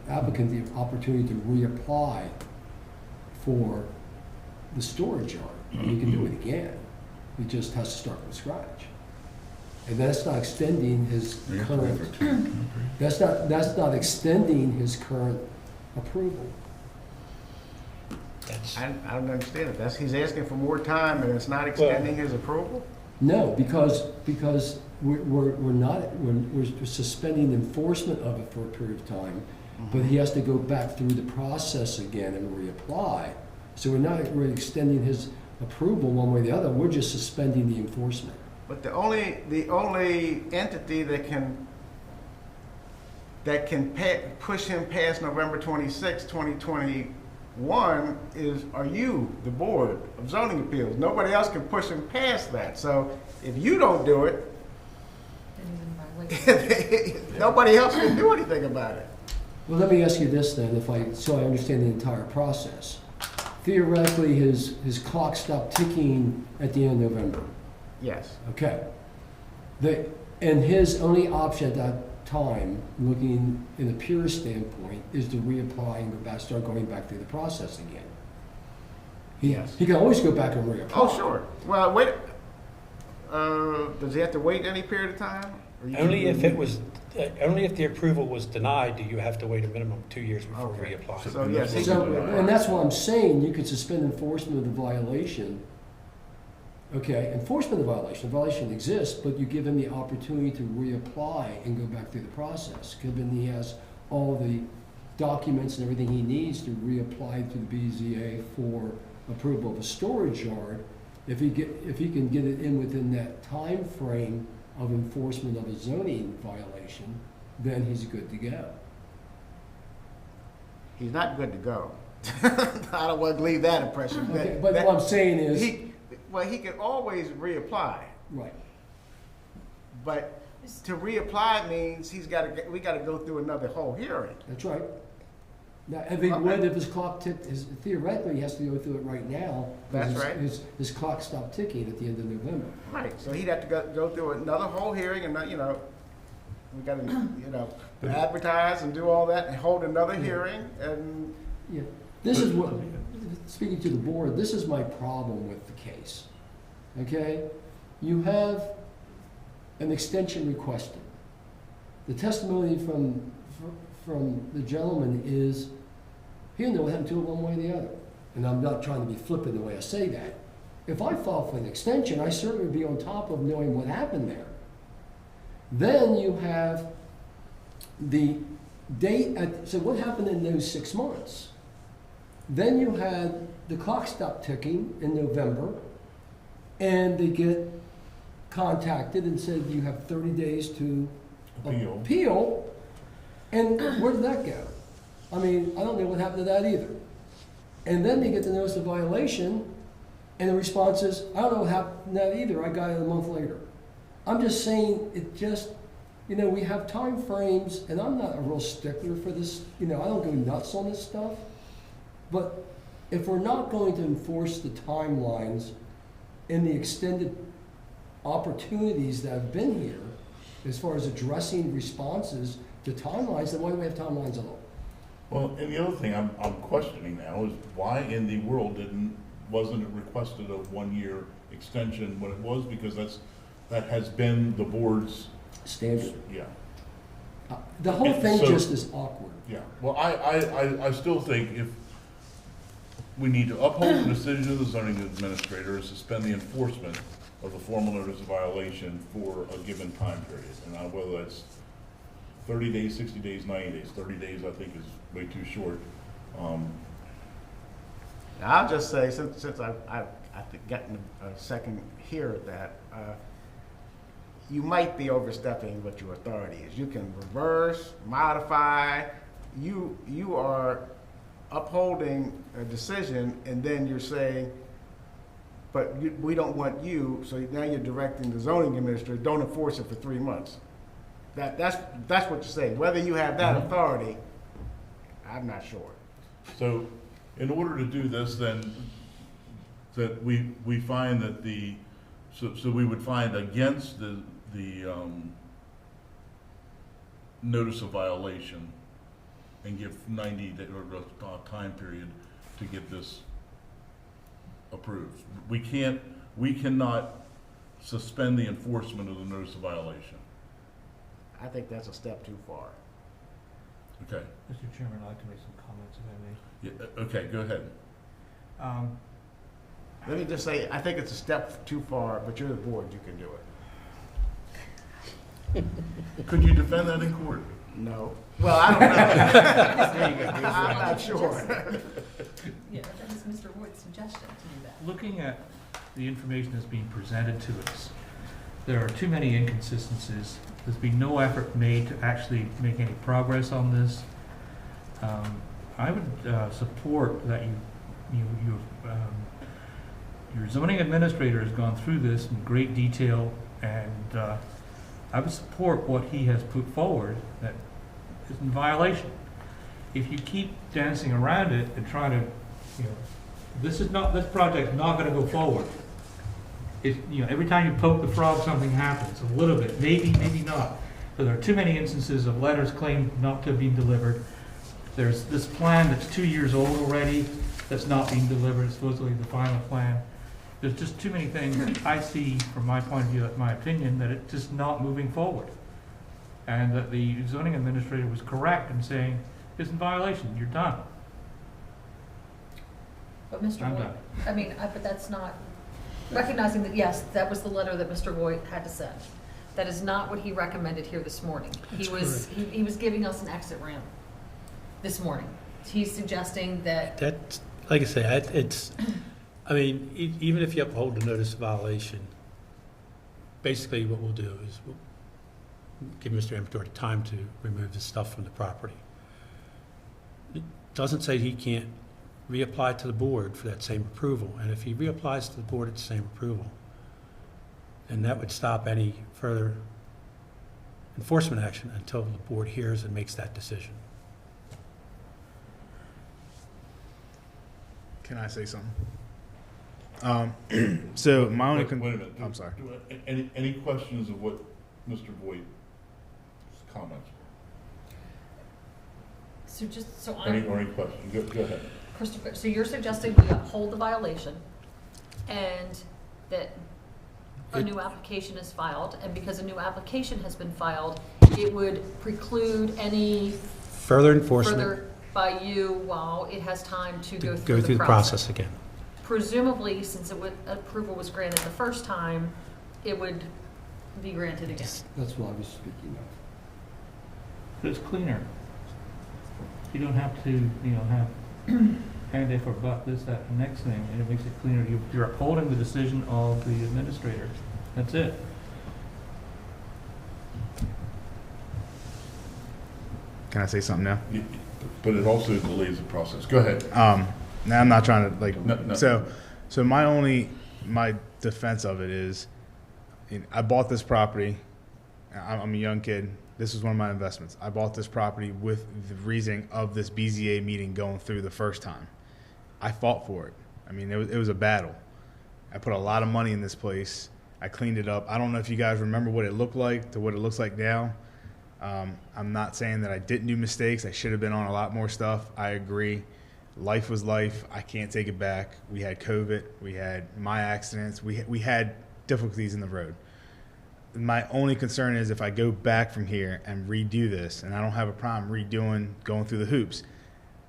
applicant the opportunity to reapply for the storage yard. And he can do it again. He just has to start from scratch. And that's not extending his current, that's not extending his current approval. That's, I don't understand it. He's asking for more time and it's not extending his approval? No, because we're suspending enforcement of it for a period of time, but he has to go back through the process again and reapply. So we're not really extending his approval one way or the other, we're just suspending the enforcement. But the only entity that can push him past November 26, 2021 are you, the Board of Zoning Appeals. Nobody else can push him past that. So if you don't do it, Then he's in violation. nobody else can do anything about it. Well, let me ask you this then, so I understand the entire process. Theoretically, his clock stopped ticking at the end of November. Yes. Okay. And his only option at that time, looking in a pure standpoint, is to reapply and start going back through the process again. Yes. He can always go back and reapply. Oh, sure. Well, wait. Does he have to wait any period of time? Or you only can- if the approval was denied, do you have to wait a minimum of 2 years before Okay. we reapply. So, yes, he So, can do it. and that's what I'm saying, you could suspend enforcement of the violation. Okay, enforcement of the violation exists, but you give him the opportunity to reapply and go back through the process. Given he has all the documents and everything he needs to reapply to the BZA for approval of a storage yard, if he can get it in within that time frame of enforcement of a zoning violation, then he's good to go. He's not good to go. I don't want to leave that impression. Okay, but what I'm saying is, He can always reapply, right, but to reapply means we got to go through another whole hearing. that's right. Now, if he would, if his clock ticked, theoretically, he has to go through it right now. because That's right. His clock stopped ticking at the end of November. Right, so he'd have to go through another whole hearing and, we gotta, advertise and do all that and hold another hearing and, Yeah, this is what, speaking to the board, this is my problem with the case. Okay? You have an extension requested. The testimony from the gentleman is, he didn't know what happened to it one way or the other. And I'm not trying to be flippant the way I say that. If I filed for an extension, I certainly would be on top of knowing what happened there. Then you have the date, so what happened in those 6 months? Then you had the clock stop ticking in November, and they get contacted and said you have 30 days to appeal. And where did that go? I mean, I don't know what happened to that either. And then they get the notice of violation, and the response is, I don't know what happened to that either, I got it a month later. I'm just saying, it just, we have time frames, and I'm not a real stickler for this, I don't go nuts on this stuff. But if we're not going to enforce the timelines and the extended opportunities that have been here, as far as addressing responses to timelines, then why do we have timelines at all? Well, and the other thing I'm questioning now is why in the world wasn't it requested a 1-year extension when it was? Because that has been the board's Standard. Yeah. The whole thing So- just is awkward. Yeah. Well, I still think if we need to uphold the decision of the zoning administrator and suspend the enforcement of the formal notice of violation for a given time period. And whether that's 30 days, 60 days, 90 days. 30 days, I think, is way too short. I'll just say, since I've gotten a second here at that, you might be overstepping what your authority is. You can reverse, modify. You are upholding a decision, and then you're saying, but we don't want you, so now you're directing the zoning administrator, don't enforce it for 3 months. That's what you're saying. Whether you have that authority, I'm not sure. So in order to do this, then, that we find that so we would find against the notice of violation and give 90 day or a time period to get this approved. We cannot suspend the enforcement of the notice of violation. I think that's a step too far. Okay. Mr. Chairman, I'd like to make some comments if I may. Yeah, okay, go ahead. Let me just say, I think it's a step too far, but you're the board, you can do it. Could you defend that in court? No. Well, I don't know. I'm not sure. Yeah, that was Mr. Wood's suggestion to do that. Looking at the information that's being presented to us, there are too many inconsistencies. There's been no effort made to actually make any progress on this. I would support that your zoning administrator has gone through this in great detail, and I would support what he has put forward that is in violation. If you keep dancing around it and try to, this project's not going to go forward. Every time you poke the frog, something happens, a little bit, maybe not. But there are too many instances of letters claimed not to have been delivered. There's this plan that's 2 years old already that's not being delivered, it's supposedly the final plan. There's just too many things that I see, from my point of view, that's my opinion, that it's just not moving forward. And that the zoning administrator was correct in saying, it's in violation, you're done. But Mr. I'm Voigt, done. but that's not, recognizing that, yes, that was the letter that Mr. Voigt had to send. That is not what he recommended here this morning. He was giving us an exit ramp this morning. He's suggesting that, That's, like I say, even if you uphold the notice of violation, basically what we'll do is we'll give Mr. Amador time to remove the stuff from the property. It doesn't say he can't reapply to the board for that same approval, and if he reapplies to the board at the same approval, then that would stop any further enforcement action until the board hears and makes that decision. Can I say something? So my only. Wait a minute. I'm sorry. Any questions of what Mr. Voigt's comments So just, so were? Any I'm questions? Go ahead. crystal clear, so you're suggesting we uphold the violation and that a new application is filed, and because a new application has been filed, it would preclude any Further enforcement, further by you while it has time to to go through the process. again. Presumably, since approval was granted the first time, it would be granted again. That's what I was speaking of. But it's cleaner. You don't have to, have and if or but this, that, and next thing, and it makes it cleaner. You're upholding the decision of the administrator. That's it. Can I say something now? But it also delays the process. Go ahead. Now I'm not trying to like. No. So my defense of it is, I bought this property. I'm a young kid. This was one of my investments. I bought this property with the reasoning of this BZA meeting going through the first time. I fought for it. I mean, it was a battle. I put a lot of money in this place. I cleaned it up. I don't know if you guys remember what it looked like to what it looks like now. I'm not saying that I didn't do mistakes. I should have been on a lot more stuff. I agree. Life was life. I can't take it back. We had COVID. We had my accidents. We had difficulties in the road. My only concern is if I go back from here and redo this, and I don't have a problem going through the hoops,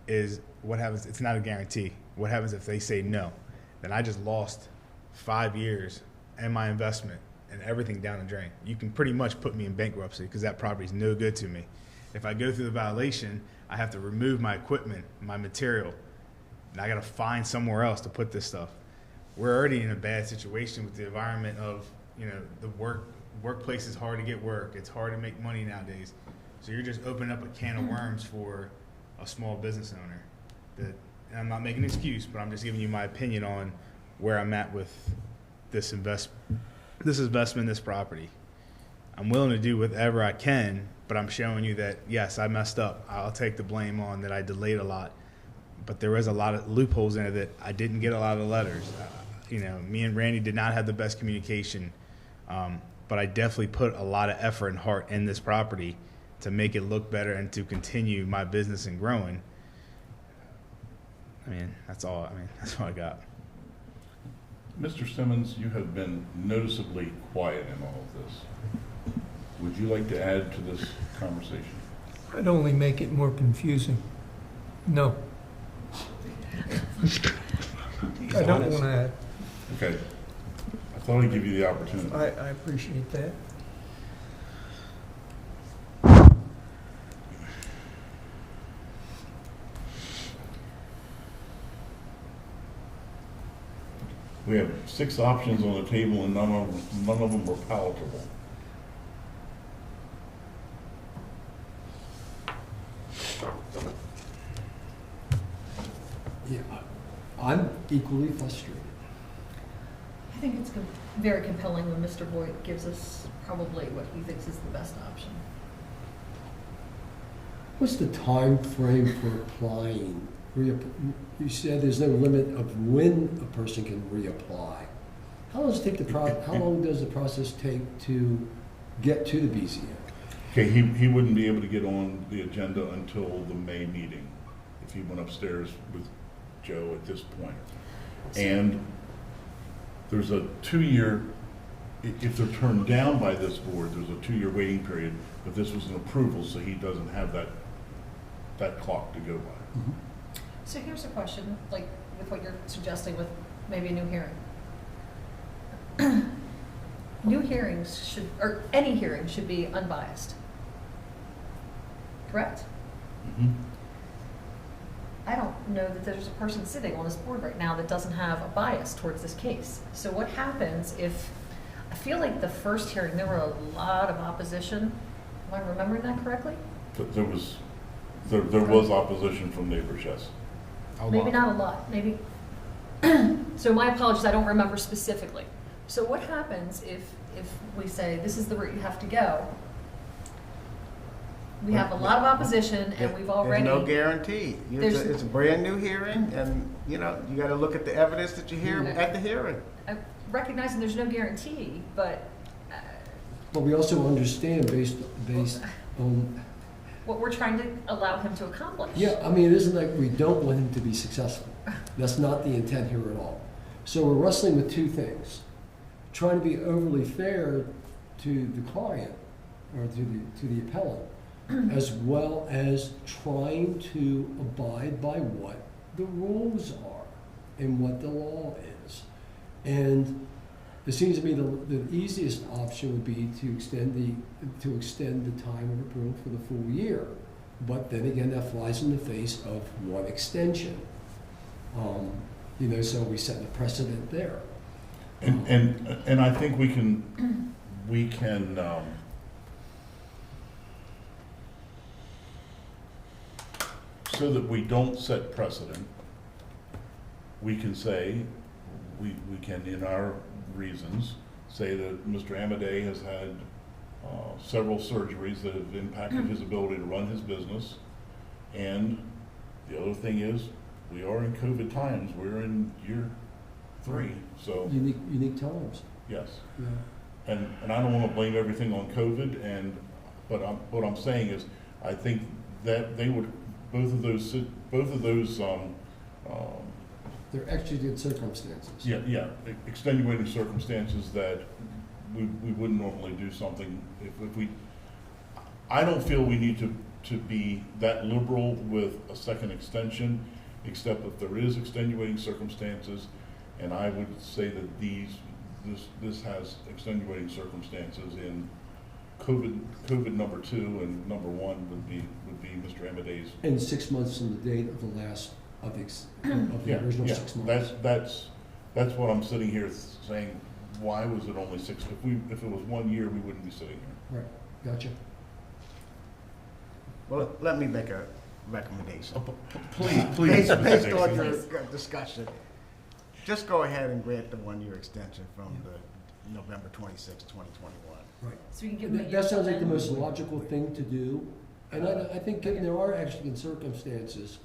is what happens? It's not a guarantee. What happens if they say no? Then I just lost 5 years and my investment and everything down the drain. You can pretty much put me in bankruptcy because that property is no good to me. If I go through the violation, I have to remove my equipment, my material, and I got to find somewhere else to put this stuff. We're already in a bad situation with the environment of, the workplace is hard to get work. It's hard to make money nowadays. So you're just opening up a can of worms for a small business owner. And I'm not making an excuse, but I'm just giving you my opinion on where I'm at with this investment, this property. I'm willing to do whatever I can, but I'm showing you that, yes, I messed up. I'll take the blame on that I delayed a lot. But there was a lot of loopholes in it that I didn't get a lot of the letters. Me and Randy did not have the best communication. But I definitely put a lot of effort and heart in this property to make it look better and to continue my business and growing. That's all I got. Mr. Simmons, you have been noticeably quiet in all of this. Would you like to add to this conversation? I'd only make it more confusing. No. I don't want to add. Okay. I thought I'd give you the opportunity. I appreciate that. We have 6 options on the table and none of them were palatable. Yeah, I'm equally frustrated. I think it's very compelling when Mr. Voigt gives us probably what he thinks is the best option. What's the time frame for applying? You said there's no limit of when a person can reapply. How long does the process take to get to the BZA? Okay, he wouldn't be able to get on the agenda until the May meeting if he went upstairs with Joe at this point. And there's a 2-year, if they're turned down by this board, there's a 2-year waiting period, but this was an approval, so he doesn't have that clock to go by. Mm-hmm. So here's a question, like with what you're suggesting with maybe a new hearing. New hearings or any hearing should be unbiased. Correct? Mm-hmm. I don't know that there's a person sitting on this board right now that doesn't have a bias towards this case. So what happens if, I feel like the first hearing, there were a lot of opposition. Am I remembering that correctly? But there was opposition from neighbors, yes. Maybe not a lot, maybe. So my apologies, I don't remember specifically. So what happens if we say, this is the route you have to go? We have a lot of opposition, and we've already. There's no guarantee. There's- It's a brand-new hearing, and, you know, you gotta look at the evidence that you hear at the hearing. I'm recognizing there's no guarantee, but But we also understand based on, what we're trying to allow him to accomplish. yeah, I mean, it isn't like we don't want him to be successful. That's not the intent here at all. So we're wrestling with two things. Trying to be overly fair to the client, or to the appellant, as well as trying to abide by what the rules are and what the law is. And it seems to me the easiest option would be to extend the time of approval for the full year. But then again, that flies in the face of one extension. So we set a precedent there. And I think we can, so that we don't set precedent, we can say, we can, in our reasons, say that Mr. Amadei has had several surgeries that have impacted his ability to run his business. And the other thing is, we are in COVID times, we're in year 3, so, Unique times. yes. Yeah. And I don't want to blame everything on COVID, but what I'm saying is, I think that they would, both of those, They're exigent circumstances. yeah, extenuating circumstances that we wouldn't normally do something if we, I don't feel we need to be that liberal with a second extension, except if there is extenuating circumstances, and I would say that this has extenuating circumstances in COVID number 2, and number 1 would be Mr. Amadei's. And 6 months from the date of the last, of the original 6 months. That's what I'm sitting here saying, why was it only 6? If it was 1 year, we wouldn't be sitting here. Right, gotcha. Well, let me make a recommendation. Please, Based Mr. based on Dixon. your discussion, just go ahead and grant the 1-year extension from the November 26, 2021. Right. So we can give him a That year sounds like the then. most logical thing to do, and I think given there are exigent circumstances,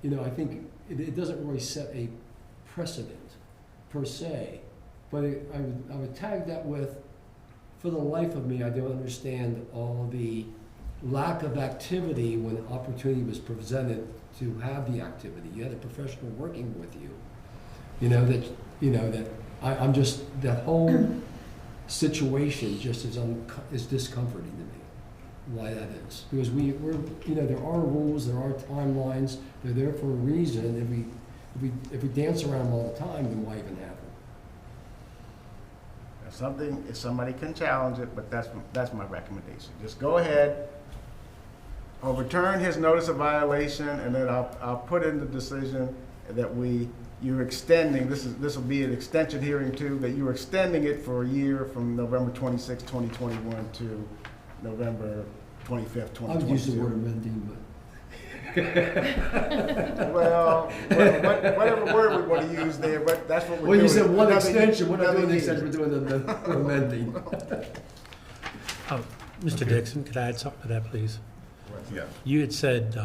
I think it doesn't really set a precedent per se, but I would tag that with, for the life of me, I don't understand all the lack of activity when an opportunity was presented to have the activity. You had a professional working with you, I'm just, that whole situation just is discomforting to me, why that is. Because we're there are rules, there are timelines, they're there for a reason. If we dance around them all the time, then why even have them? If somebody can challenge it, but that's my recommendation. Just go ahead, overturn his notice of violation, and then I'll put in the decision that you're extending, this will be an extension hearing too, that you're extending it for a year from November 26, 2021 to November 25th, 2022. I would use the word amending, but. Well, whatever word we want to use there, but that's what we're doing. Well, you said one Another extension, we're not another doing the year. extension, we're doing the amending. Mr. Dixon, could I add something to that, please? Yeah. You had said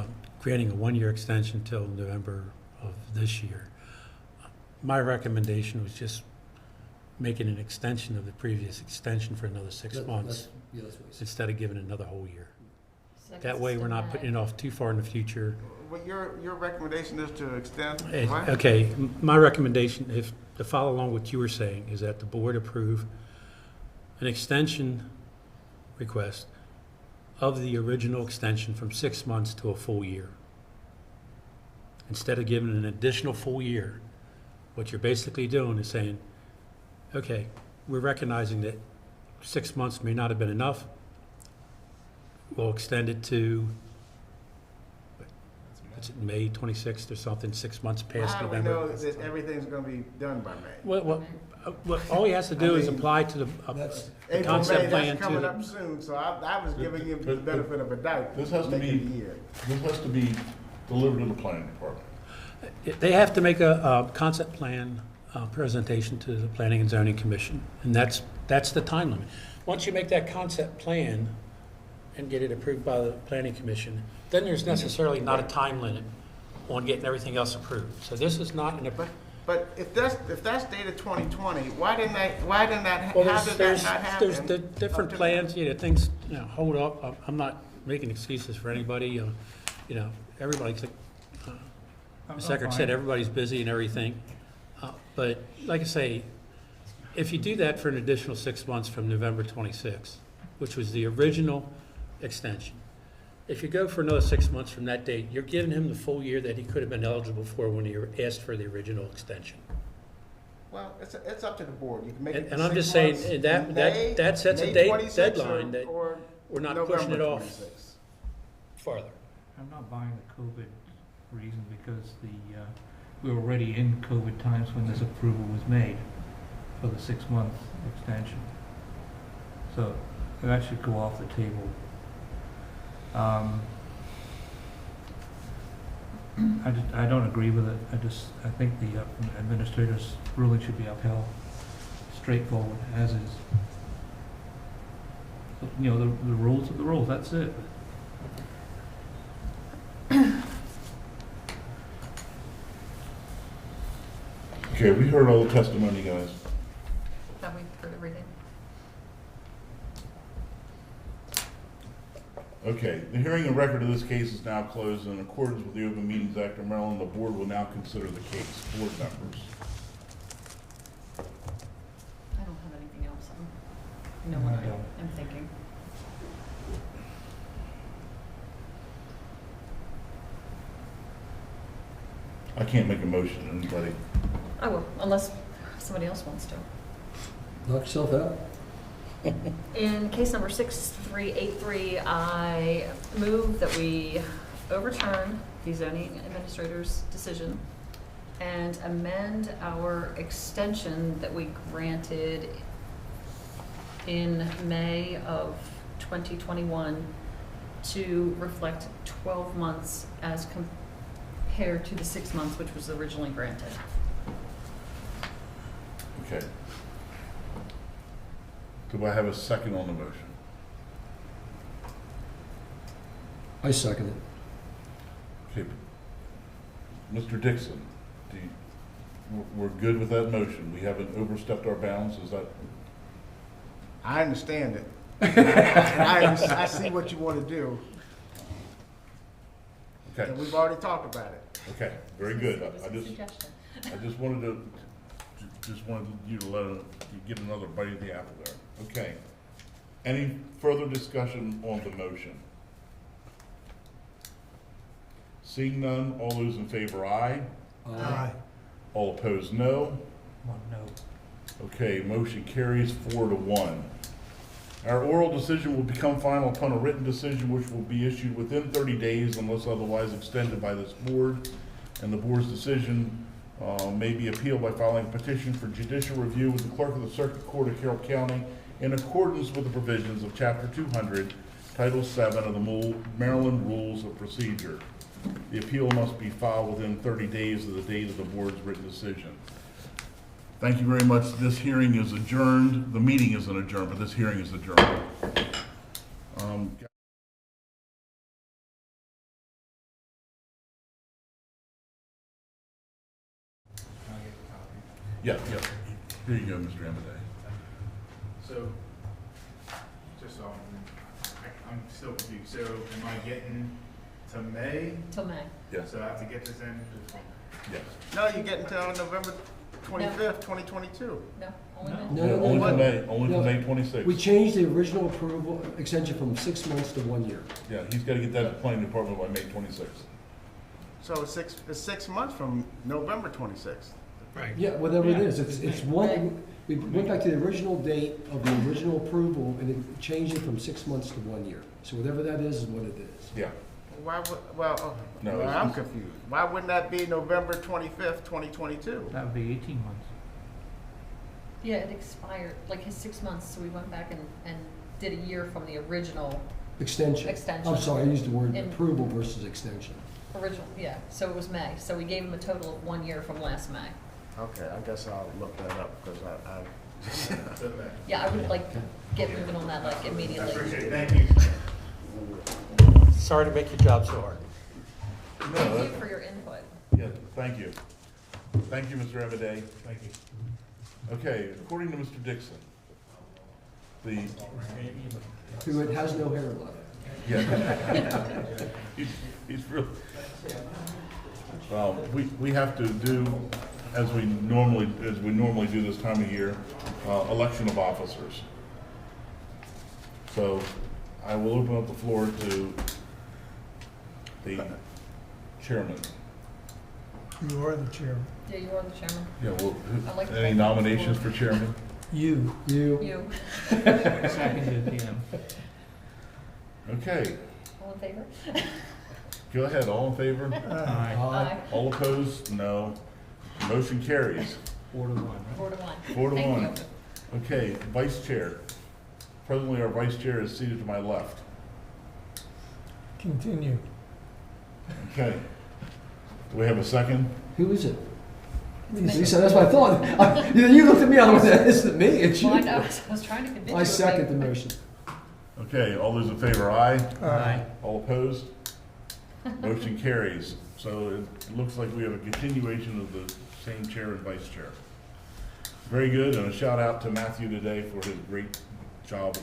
granting a 1-year extension till November of this year. My recommendation was just making an extension of the previous extension for another 6 months Yeah, that's what he said. instead of giving another whole year. So I That guess way, it's we're not denied. putting it off too far in the future. What your recommendation is to extend Eh, what? Okay, my recommendation, if, to follow along what you were saying, is that the board approve an extension request of the original extension from 6 months to a full year. Instead of giving an additional full year, what you're basically doing is saying, okay, we're recognizing that 6 months may not have been enough. We'll extend it to, what's it, May 26th or something, 6 months past How do we November. know that everything's going to be done by May? Well, all he has to do is I mean, apply to the That's- the April, concept May, plan that's coming to, up soon, so I was giving you the benefit of a doubt. This has to making be- the year. This has to be delivered to the planning department. they have to make a concept plan presentation to the Planning and Zoning Commission, and that's the time limit. Once you make that concept plan and get it approved by the planning commission, then there's necessarily not a time limit on getting everything else approved. So this is not an, But if that's dated 2020, why didn't that, how did that not happen? there's the different plans, things, hold up. I'm not making excuses for anybody, everybody's, the secretary said, everybody's busy and everything. But like I say, if you do that for an additional 6 months from November 26th, which was the original extension, if you go for another 6 months from that date, you're giving him the full year that he could have been eligible for when he asked for the original extension. Well, it's up to the board. You can make it And I'm 6 just saying, months in that May, sets a May 26th deadline that or we're not November pushing it off 26th. farther. I'm not buying the COVID reason because we were already in COVID times when this approval was made for the 6-month extension. So that should go off the table. I don't agree with it. I think the administrator's ruling should be upheld, straightforward, as is. The rules are the rules, that's it. Okay, we heard all the testimony, guys. Have we heard everything? Okay, the hearing and record of this case is now closed. In accordance with the Open Meetings Act of Maryland, the board will now consider the case. Board members. I don't have anything else. You know what I'm thinking. I can't make a motion, anybody? I will, unless somebody else wants to. Knock yourself out. In case number 6383, I move that we overturn the zoning administrator's decision and amend our extension that we granted in May of 2021 to reflect 12 months as compared to the 6 months which was originally granted. Okay. Do I have a second on the motion? I second it. Okay. Mr. Dixon, we're good with that motion? We haven't overstepped our bounds, is that? I understand it. And I see what you want to do, Okay, and we've already talked about it. okay, very good. It was I a just suggestion. wanted you to get another bite at the apple there. Okay. Any further discussion on the motion? Seeing none, all those in favor, aye. Aye. All opposed, no. One no. Okay, motion carries 4-1. Our oral decision will become final upon a written decision which will be issued within 30 days unless otherwise extended by this board. And the board's decision may be appealed by filing a petition for judicial review with the clerk of the Circuit Court of Carroll County in accordance with the provisions of Chapter 200, Title 7 of the Maryland Rules of Procedure. The appeal must be filed within 30 days of the date of the board's written decision. Thank you very much. This hearing is adjourned. The meeting isn't adjourned, but this hearing is adjourned. Yeah. Here you go, Mr. Amadei. So, just so I'm still confused. So, am I getting to May? Till May. Yes, So I have to get this in? yes. No, you get until November 25th, 2022. No, only No. May. No, Only no, to no. May, only to No. May 26th. We changed the original approval extension from 6 months to 1 year. Yeah, he's got to get that to the planning department by May 26th. So it's 6 months from November 26th. Right. Yeah, whatever it is, it's one, we went back to the original date of the original approval and it changed it from 6 months to 1 year. So whatever that is what it is. Yeah. Why would, No, well, I'm it's- confused. Why wouldn't that be November 25th, 2022? That would be 18 months. Yeah, it expired, like his 6 months, so we went back and did a year from the original, Extension. Extension. I'm sorry, I used the word In- approval versus extension. yeah, so it was May. So we gave him a total of 1 year from last May. Okay, I guess I'll look that up because I Yeah, I would like get moving on that like immediately. Thank you. Sorry to make your job so hard. No, Thank you that- for your input. yeah, thank you. Thank you, Mr. Amaday. Thank you. Okay, according to Mr. Dixon, the, Who has no hair left. yeah. He's real. We have to do, as we normally do this time of year, election of officers. So I will open up the floor to the chairman. You are the chairman. Yeah, you are the chairman. Yeah, well, I'd like to any open the nominations floor. for chairman? You. You, Seconded, PM. Okay, all in favor? go ahead, all in favor? Aye. Aye. All opposed? No. Motion carries. 4-1. 4-1. 4-1. Thank you. Okay, vice chair. Presently, our vice chair is seated to my left. Continue. Okay. Do we have a second? Who is it? Lisa, that's what I thought. You looked at me, I was like, is it me? It's you. Well, I know, I was trying to convince you. I of second the it. motion. Okay, all those in favor, aye. Aye. All opposed? Motion carries. So it looks like we have a continuation of the same chair and vice chair. Very good, and a shout out to Matthew today for his great job